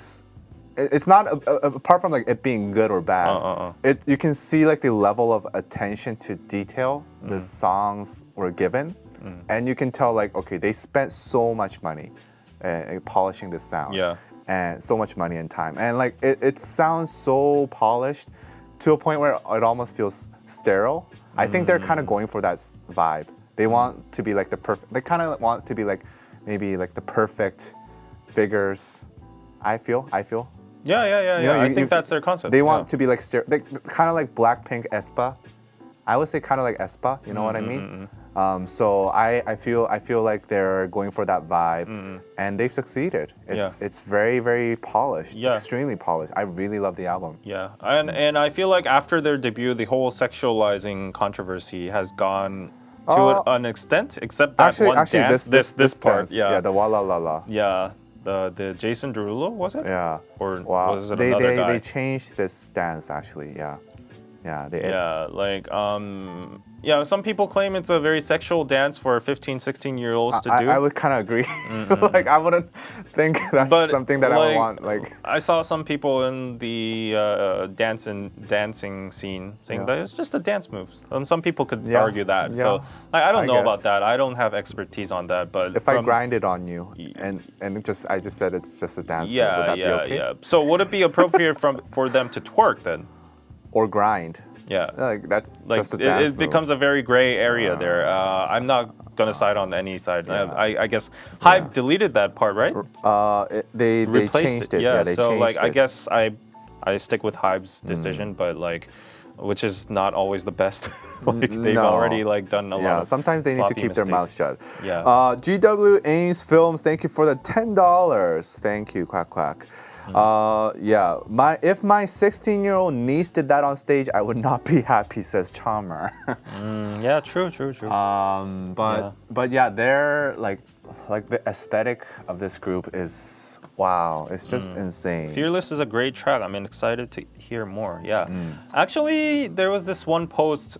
it's not apart from like it being good or bad. You can see like the level of attention to detail the songs were given, and you can tell like okay they spent so much money polishing the sound. Yeah. And so much money and time, and like it sounds so polished to a point where it almost feels sterile. I think they're kind of going for that vibe. They want to be like the perfect. They kind of want to be like maybe like the perfect figures. I feel. Yeah. You know, I think that's their concept. They want to be like kind of like Blackpink aespa. I would say kind of like aespa. You know what I mean? So I feel like they're going for that vibe, and they've succeeded. It's very polished, extremely polished. I really love the album. Yeah, and I feel like after their debut, the whole sexualizing controversy has gone to an extent, except that one dance. This part, dance, yeah, the Walla La La. Yeah, the Jason Derulo, was it? Yeah. Or wow. was it another guy? They changed this dance actually. Yeah. Some people claim it's a very sexual dance for 15, 16-year-olds to do. I would kind of agree. Like I wouldn't think that's something that I would want. Like I saw some people in the dancing scene saying that it's just a dance move. Some people could argue that. Yeah. So I don't know about that. I don't have expertise on that. But if I grinded on you and I just said it's just a dance move, would that be okay? Yeah. So would it be appropriate for them to twerk then? Or grind. Yeah, like that's like just a dance it becomes a very gray area there. I'm not gonna side on any side. I guess HYBE deleted that part, right? They changed it. Yeah, they so changed like it. I guess I stick with HYBE's decision, but like, which is not always the best. Like they've already like done a lot. Yeah, sometimes they need to keep their mouths shut. Yeah. GW Ames Films, thank you for the $10. Thank you, quack quack. If my 16-year-old niece did that on stage, I would not be happy, says Charmer. Yeah, true. But yeah, they're like the aesthetic of this group is wow. It's just insane. Fearless is a great track. I'm excited to hear more. Yeah, actually, there was this one post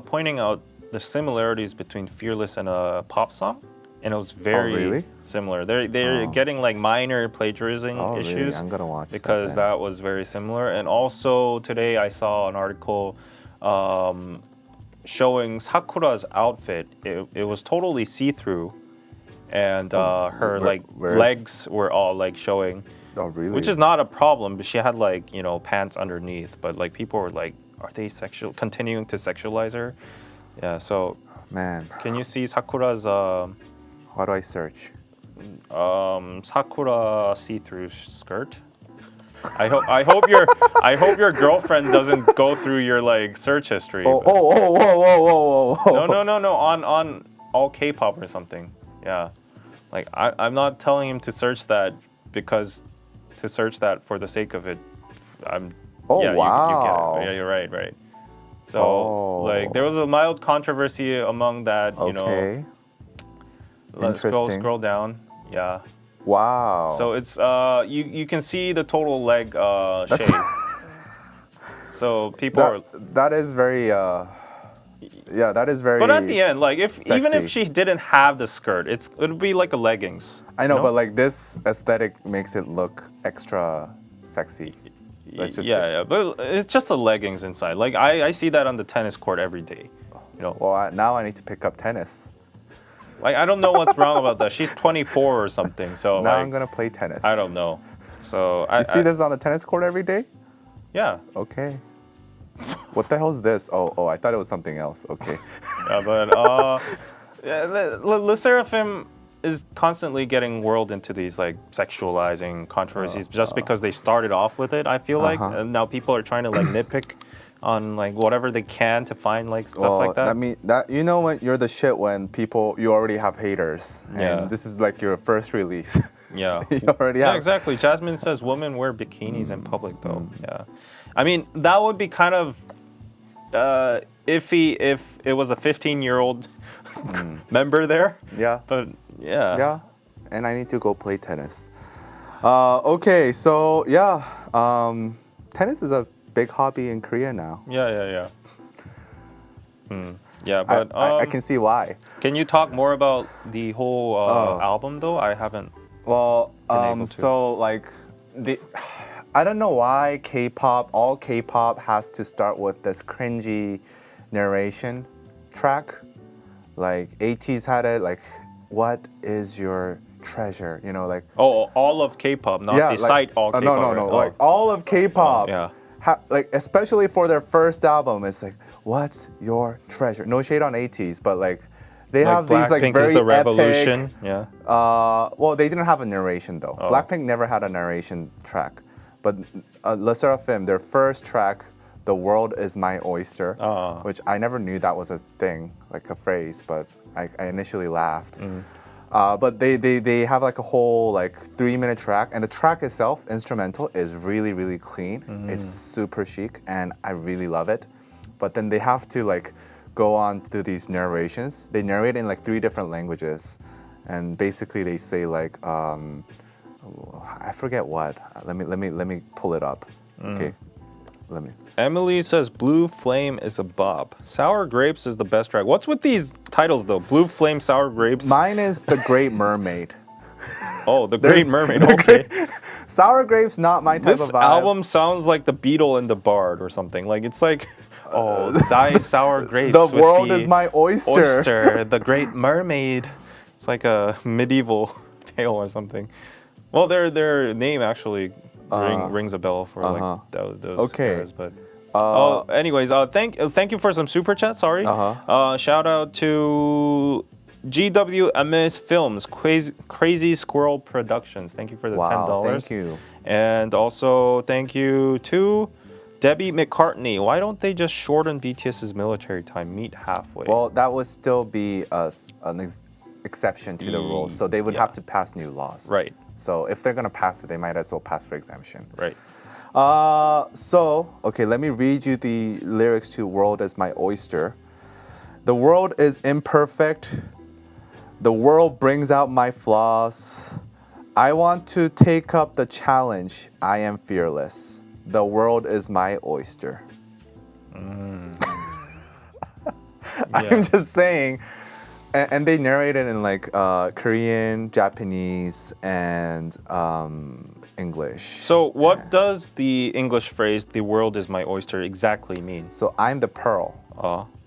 pointing out the similarities between Fearless and a pop song. And it was very similar. They're getting like minor plagiarism issues. Really? I'm gonna watch because that was very similar. And also today I saw an article showing Sakura's outfit. It was totally see-through, and her legs were all like showing. Oh really? Which is not a problem. But she had like pants underneath. But like people were like, are they continuing to sexualize her? Yeah. So man, can you see Sakura's? How do I search? Sakura see-through skirt. I hope your girlfriend doesn't go through your like search history. Whoa. No. On all K-pop or something. Yeah. Like I'm not telling him to search that because to search that for the sake of it. Wow. You get it. Yeah, you're right. So like there was a mild controversy among that. Let's scroll down. Yeah. Wow. So it's you can see the total leg shape. So people that is very Yeah, that is very. But at the end, like even if sexy. she didn't have the skirt, it would be like a leggings. I know, you but like this aesthetic makes it look extra sexy. Let's just say. yeah, but it's just the leggings inside. Like I see that on the tennis court every day. You know, Well, now I need to pick up tennis. like I don't know what's wrong about that. She's 24 or something, so Now like, I'm gonna play tennis. I don't know. So You see this on the tennis court every day? Yeah, Okay. What the hell is this? Oh, I thought it was something else. Okay. yeah, but yeah, the Sserafim is constantly getting whirled into these like sexualizing controversies just because they started off with it. I feel like, and now people are trying to like nitpick on like whatever they can to find like stuff like that. I mean, that you know when you're the shit when you already have haters. Yeah. And this is like your first release. Yeah. You already Yeah, have. exactly. Jasmine says women wear bikinis in public though. Yeah. I mean, that would be kind of iffy if it was a 15-year-old member there. Yeah. But yeah. Yeah. And I need to go play tennis. Okay, so yeah, tennis is a big hobby in Korea now. Yeah. Yeah, but I can see why. can you talk more about the whole album though? I haven't. Well, able to. so like I don't know why all K-pop has to start with this cringy narration track. Like ATEEZ had it, like, what is your treasure? You know, like. Oh, all of K-pop, not the site all K-pop. No, right? like all of K-pop. yeah. Like especially for their first album, it's like, what's your treasure? No shade on ATEEZ, but like. They Like have these like Blackpink very is the revolution. epic. Yeah. Well, they didn't have a narration though. Oh. Blackpink never had a narration track, but Sserafim, their first track, "The World Is My Oyster," which I never knew that was a thing, like a phrase, but I initially laughed. But they have like a whole like 3-minute track, and the track itself, instrumental, is really clean. It's super chic, and I really love it. But then they have to like go on through these narrations. They narrate in like 3 different languages, and basically they say like I forget what. Let me pull it up. Okay, let me. Emily says Blue Flame is a bop. Sour Grapes is the best track. What's with these titles though? Blue Flame, Sour Grapes. Mine is The Great Mermaid. Oh, The Great Mermaid. Okay. Sour Grapes, not my type This of vibe. album sounds like the Beetle and the Bard or something. Like it's like, oh, thy sour grapes. The with world is my oyster. Oyster, the Great Mermaid. It's like a medieval tale or something. Well, their name actually rings a bell for like those eras, but. Anyways, thank you for some super chat. Sorry. Shout out to GWMS Films, Crazy Squirrel Productions. Thank you for the $10. Thank you. And also thank you to Debbie McCartney. Why don't they just shorten BTS's military time? Meet halfway. Well, that would still be an exception to the rules, so they would have to pass new laws. Right. So if they're gonna pass it, they might as well pass for exemption. Right. Okay, let me read you the lyrics to "World Is My Oyster." The world is imperfect. The world brings out my flaws. I want to take up the challenge. I am fearless. The world is my oyster. I'm just saying. And they narrate it in like Korean, Japanese, and English. So what does the English phrase "the world is my oyster" exactly mean? So I'm the pearl.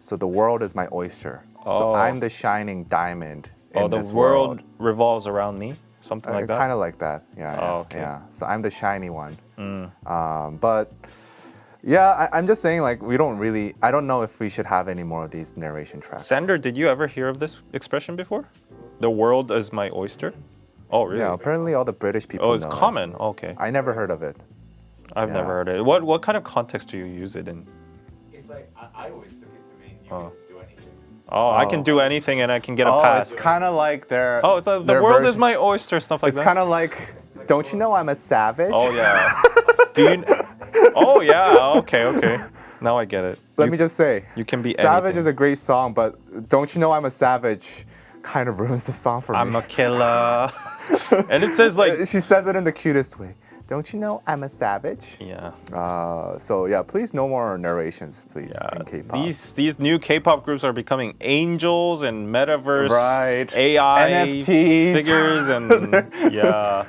So the world is my oyster. So I'm the shining diamond in the this world revolves around me? Something like that? Kind of like that. Yeah. Okay. Yeah. So I'm the shiny one. But yeah, I'm just saying like I don't know if we should have any more of these narration tracks. Sander, did you ever hear of this expression before? The world is my oyster? Oh, really? Yeah, apparently all the British people Oh, it's know common. Okay. I never heard of it. I've never heard it. What kind of context do you use it in? It's like I always took it to mean you can do anything. Oh, I can do anything and I can get a pass. It's kind of like their. Oh, it's like the world is my oyster, stuff like that. It's kind of like, don't you know I'm a savage? Oh yeah. Do you? Oh yeah. Okay. Now I get it. Let me just say, you can be Savage anything. is a great song, but don't you know I'm a savage kind of ruins the song for me. I'm a killer. And it says like she says it in the cutest way. Don't you know I'm a savage? Yeah. So yeah, please no more narrations, please, in Yeah. K-pop. These new K-pop groups are becoming angels and metaverse, Right. AI NFTs. figures, and yeah.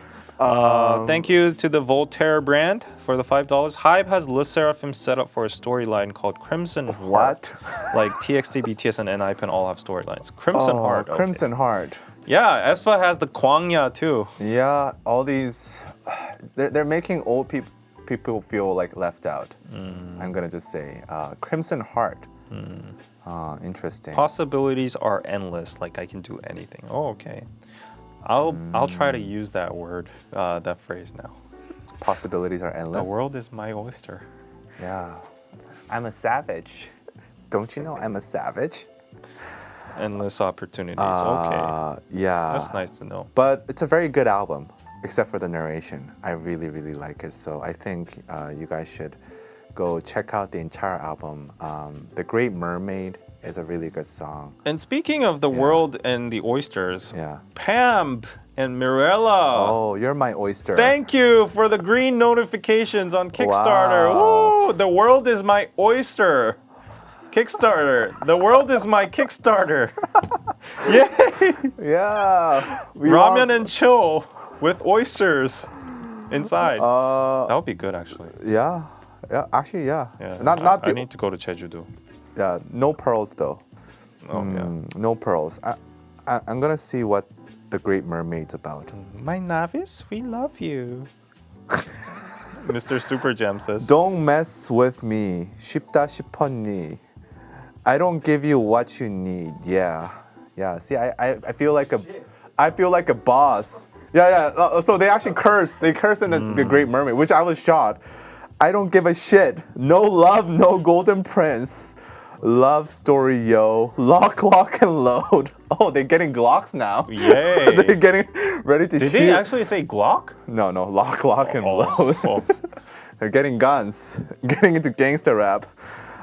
Thank you to the Voltaire brand for the $5. Hybe has Sserafim set up for a storyline called Crimson Heart. Like TXT, BTS, and NIPEN all have storylines. Crimson Heart. Okay. Crimson Heart. Yeah, aespa has the Kwangya too. Yeah, all these, they're making old people feel like left out. I'm gonna just say, Crimson Heart. Interesting. Possibilities are endless. Like I can do anything. Oh, okay. I'll try to use that word, that phrase now. Possibilities are endless. The world is my oyster. Yeah, I'm a savage. Don't you know I'm a savage? Endless opportunities. Okay. Yeah. That's nice to know. But it's a very good album, except for the narration. I really, really like it. So I think you guys should go check out the entire album. The Great Mermaid is a really good song. And speaking of the world and the oysters, Yeah. Pam and Mirella. Oh, you're my oyster. Thank you for the green notifications on Kickstarter. Wow. Woo! The world is my oyster. Kickstarter. The world is my Kickstarter. Yay! Yeah. Ramen and chill with oysters inside. That would be good, actually. Yeah. Yeah. Actually, yeah. Yeah. Not I need to go to Jeju-do. Yeah. No pearls though. Oh yeah. No pearls. I'm gonna see what the Great Mermaid's about. My novice, we love you. Mr. Super Jam says. Don't mess with me. 쉽다 싶었니? I don't give you what you need. Yeah. Yeah. See, I feel like a boss. Yeah. So they actually curse. They curse in the Great Mermaid, which I was shocked. I don't give a shit. No love, no golden prince. Love story, yo. Lock, lock, and load. Oh, they're getting Glocks now. Yay. They're getting ready to shoot. Did they actually say Glock? No. Lock, lock, and load. Oh. They're getting guns, getting into gangster rap.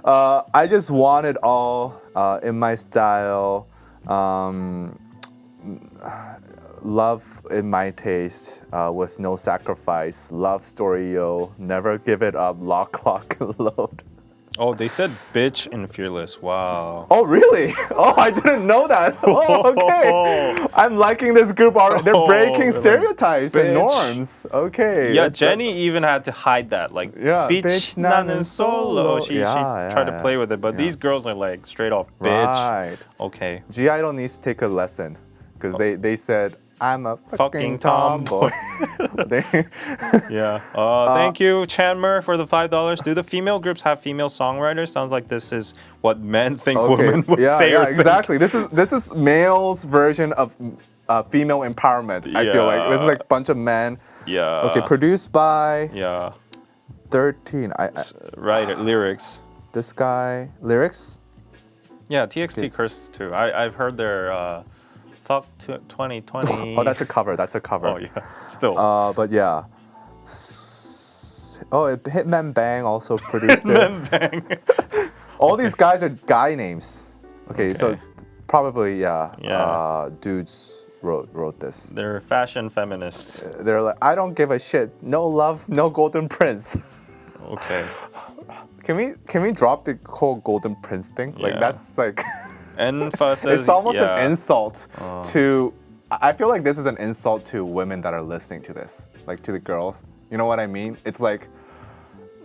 I just want it all in my style. Love in my taste with no sacrifice. Love story, yo. Never give it up. Lock, lock, and load. Oh, they said bitch and fearless. Wow. Oh, really? Oh, I didn't know that. Oh, okay. I'm liking this group already. They're breaking stereotypes and norms. Okay. Yeah, Jenny even had to hide that. Like, bitch 나는 solo. She tried to play with it, but these girls are like straight off bitch. Right. Okay. G-Idol needs to take a lesson because they said, I'm a fucking tomboy. Yeah. Thank you, Chandler, for the $5. Do the female groups have female songwriters? Sounds like this is what men think women would say. Yeah, exactly. This is male's version of female empowerment. I feel like this is like a bunch of men. Yeah. Okay, produced by. Yeah. 13. Right. Lyrics. This guy lyrics. Yeah, TXT curses too. I've heard their. Fuck 2020. Oh, that's a cover. That's a cover. Oh yeah. Still. But yeah. Oh, Hitman Bang also produced it. Hitman Bang. All these guys are guy names. Okay. So probably dudes wrote this. They're fashion feminists. They're like, I don't give a shit. No love, no golden prince. Okay. Can we drop the whole golden prince thing? Like that's like. Emphasis. It's almost an insult to. I feel like this is an insult to women that are listening to this, like to the girls. You know what I mean? It's like.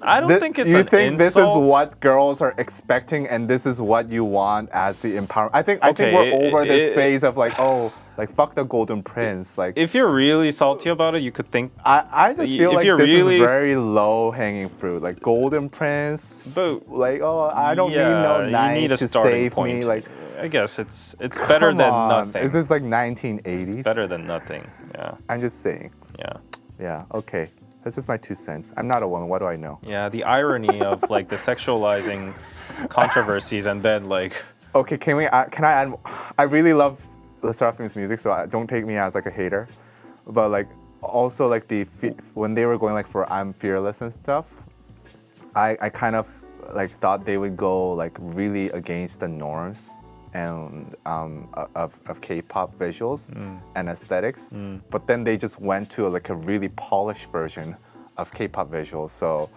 I don't think it's an insult. You think this is what girls are expecting, and this is what you want as the empowerment? I think we're over this phase of like, oh, like fuck the golden prince. Like, if you're really salty about it, you could think. I just feel like this is very low hanging fruit. Like golden prince. But like, oh, I don't need no knight to save me. Like. I guess it's better than nothing. Is this like 1980s? It's better than nothing. Yeah. I'm just saying. Yeah. Yeah. Okay. That's just my 2 cents. I'm not a woman. What do I know? Yeah. The irony of like the sexualizing controversies and then like. Okay. Can I add? I really love Sserafim's music, so don't take me as like a hater. But like also like when they were going like for I'm Fearless and stuff, I kind of like thought they would go like really against the norms and of K-pop visuals and aesthetics, but then they just went to like a really polished version of K-pop visuals. So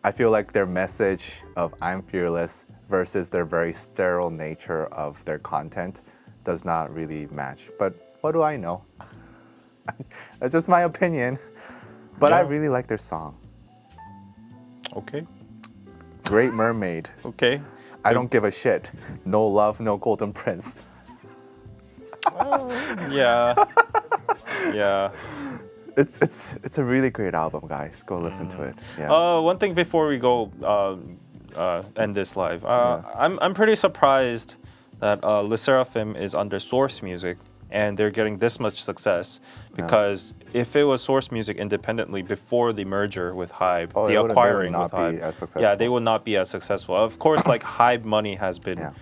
I feel like their message of I'm fearless versus their very sterile nature of their content does not really match. But what do I know? That's just my opinion. But I Yeah. really like their song. Okay. Great Mermaid. Okay. I don't give a shit. No love, no golden prince. Yeah. Yeah. It's a really great album, guys. Go listen to it. Yeah. One thing before we go end this live, I'm pretty surprised that Sserafim is under Source Music and they're getting this much success, because if it was Source Music independently before the merger with Hybe, the They would acquiring not with Hybe, be as successful. yeah, they would not be as successful. Of course, like Hybe money has been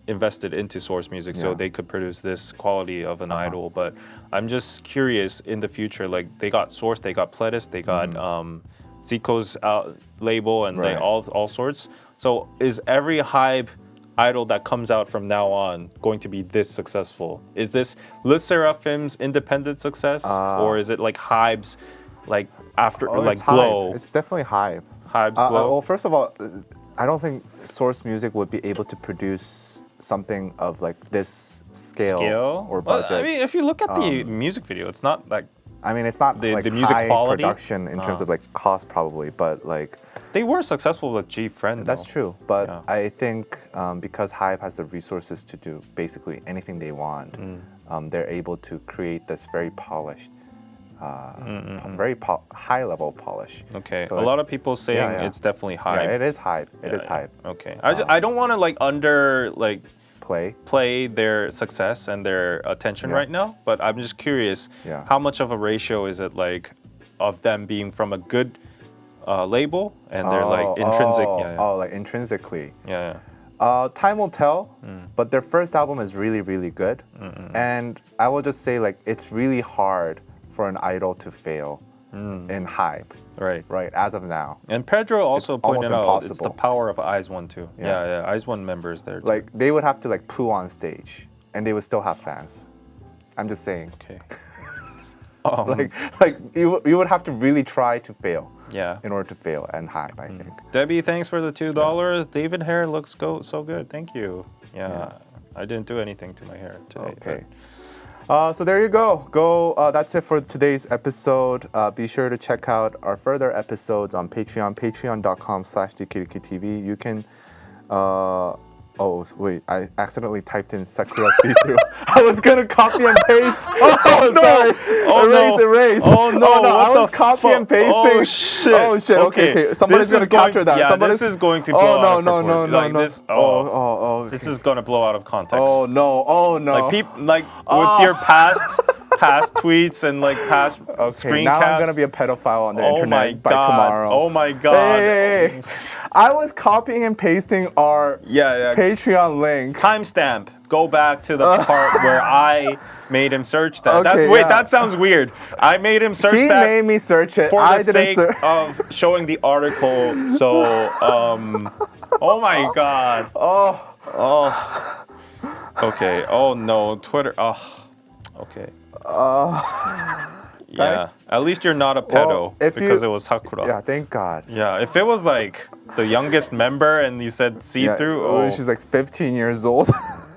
invested into Source Music, so Yeah. they could produce this quality of an idol. But I'm just curious in the future, like they got Source, they got Pledis, they got Zico's label, and they Right. all sorts. So is every Hybe idol that comes out from now on going to be this successful? Is this Sserafim's independent success, or is it like Hybe's, like after like it's Glow? Hybe. It's definitely Hybe. Hybe's Glow. Well, first of all, I don't think Source Music would be able to produce something of like this scale or Well, budget. I mean, if you look at the music video, it's not like it's not the like music high quality? production in terms of like cost probably, but like they were successful with G Friend. that's though. true. But Yeah. I think because Hybe has the resources to do basically anything they want, they're able to create this very polished, high level polish. Okay, So a lot of people saying yeah. it's definitely Hybe. Yeah, it is Hybe. It is Hybe. Okay, I don't want to like play their success and their attention Yeah. right now, but I'm just curious, Yeah. how much of a ratio is it like of them being from a good label and they're like intrinsic? Like intrinsically. Yeah. Time will tell, but their first album is really, really good. And I will just say, like, it's really hard for an idol to fail in Hybe, right, as of now. And Pedro also It's pointed out almost it's the impossible. power of Eyes One too. Yeah. Yeah, Eyes One members there too. Like, they would have to, like, poo on stage, and they would still have fans. I'm just saying. Okay. Like you would have to really try to fail Yeah. in order to fail and Hybe, I think. Debbie, thanks for the $2. David hair looks so good. Thank you. Yeah. I didn't do anything to my hair today. Okay. So there you go. That's it for today's episode. Be sure to check out our further episodes on Patreon, patreon.com/DKDKTV. You can, oh wait, I accidentally typed in Sakura see-through. I was gonna copy and paste. Oh no! Sorry. Erase. Oh no! I What was the copy and fuck? pasting. Oh shit! Oh shit! Okay. Somebody's This gonna is going- capture that. Yeah, Somebody's... this is going to blow Oh out no! of proportion. Like No! this. Okay. This is gonna blow out of context. Oh no! Oh no! Like with your past tweets and like past screen now caps. I'm gonna be a pedophile on the Oh my internet by God. tomorrow. Oh my God. Hey. I was copying and pasting our Patreon link. Timestamp. Go back to the part where I made him search that. Okay, Wait, yeah. that sounds weird. I made him search He that made me search it. for I the didn't sake of showing the article. So, oh my God. Oh. Okay. Oh no, Twitter. Oh. Okay. Yeah. At least you're not a pedo because it was Sakura. Yeah, thank God. Yeah, if it was like the youngest member and you said see-through, She's like 15 years old.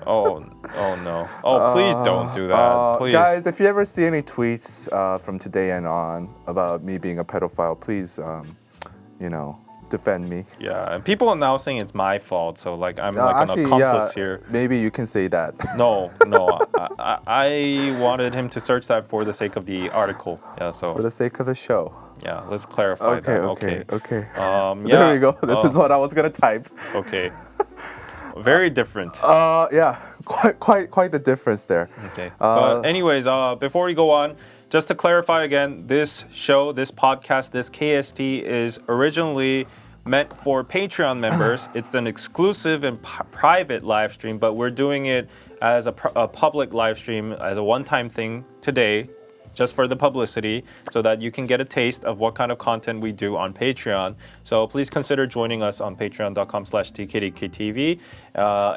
oh no. Oh, please don't do that. Please. Guys, if you ever see any tweets from today and on about me being a pedophile, please, defend me. Yeah, and people are now saying it's my fault, so like I'm like an accomplice here. Maybe you can say that. No. I wanted him to search that for the sake of the article. Yeah, so For the sake of the show. yeah, let's clarify that. Okay. There Yeah. we go. This is what I was gonna type. Okay. Very different. Yeah, quite the difference there. Okay. But anyways, before we go on, just to clarify again, this show, this podcast, this KST is originally meant for Patreon members. It's an exclusive and private live stream, but we're doing it as a public live stream as a one-time thing today, just for the publicity, so that you can get a taste of what kind of content we do on Patreon. So please consider joining us on patreon.com/DKDKTV.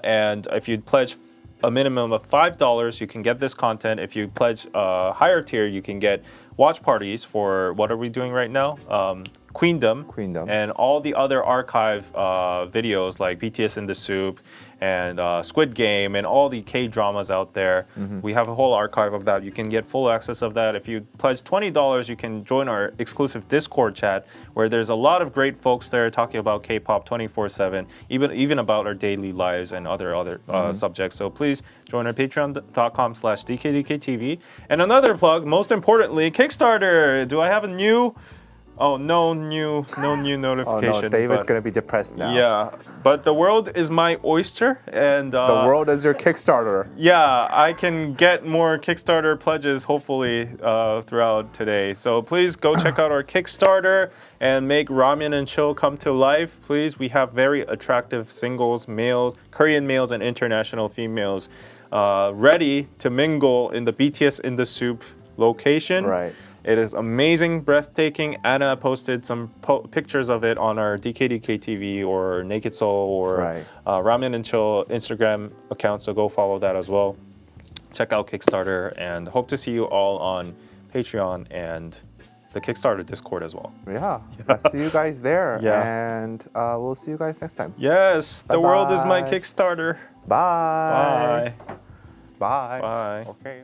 And if you'd pledge a minimum of $5, you can get this content. If you pledge a higher tier, you can get watch parties for what are we doing right now? Queendom. And all the other archive videos like BTS in the Soup and Squid Game and all the K-dramas out there. We have a whole archive of that. You can get full access of that. If you pledge $20, you can join our exclusive Discord chat where there's a lot of great folks there talking about K-pop 24/7, even about our daily lives and other subjects. So please join our patreon.com/DKDKTV. And another plug, most importantly, Kickstarter. Do I have a new? Oh, no new notification. Oh no, David's gonna be depressed now. Yeah, but the world is my oyster, and the world is your Kickstarter. Yeah, I can get more Kickstarter pledges hopefully throughout today. So please go check out our Kickstarter and make Ramen and Chill come to life. Please, we have very attractive singles, males, Korean males, and international females ready to mingle in the BTS in the Soup location. Right. It is amazing, breathtaking. Anna posted some pictures of it on our DKDKTV or Naked Soul or Ramen and Chill Instagram account, so go follow that as well. Check out Kickstarter and hope to see you all on Patreon and the Kickstarter Discord as well. Yeah, I'll see you guys there, and we'll see you guys next time. Yes, the world is my Kickstarter. Bye. Bye. Bye. Bye. Okay.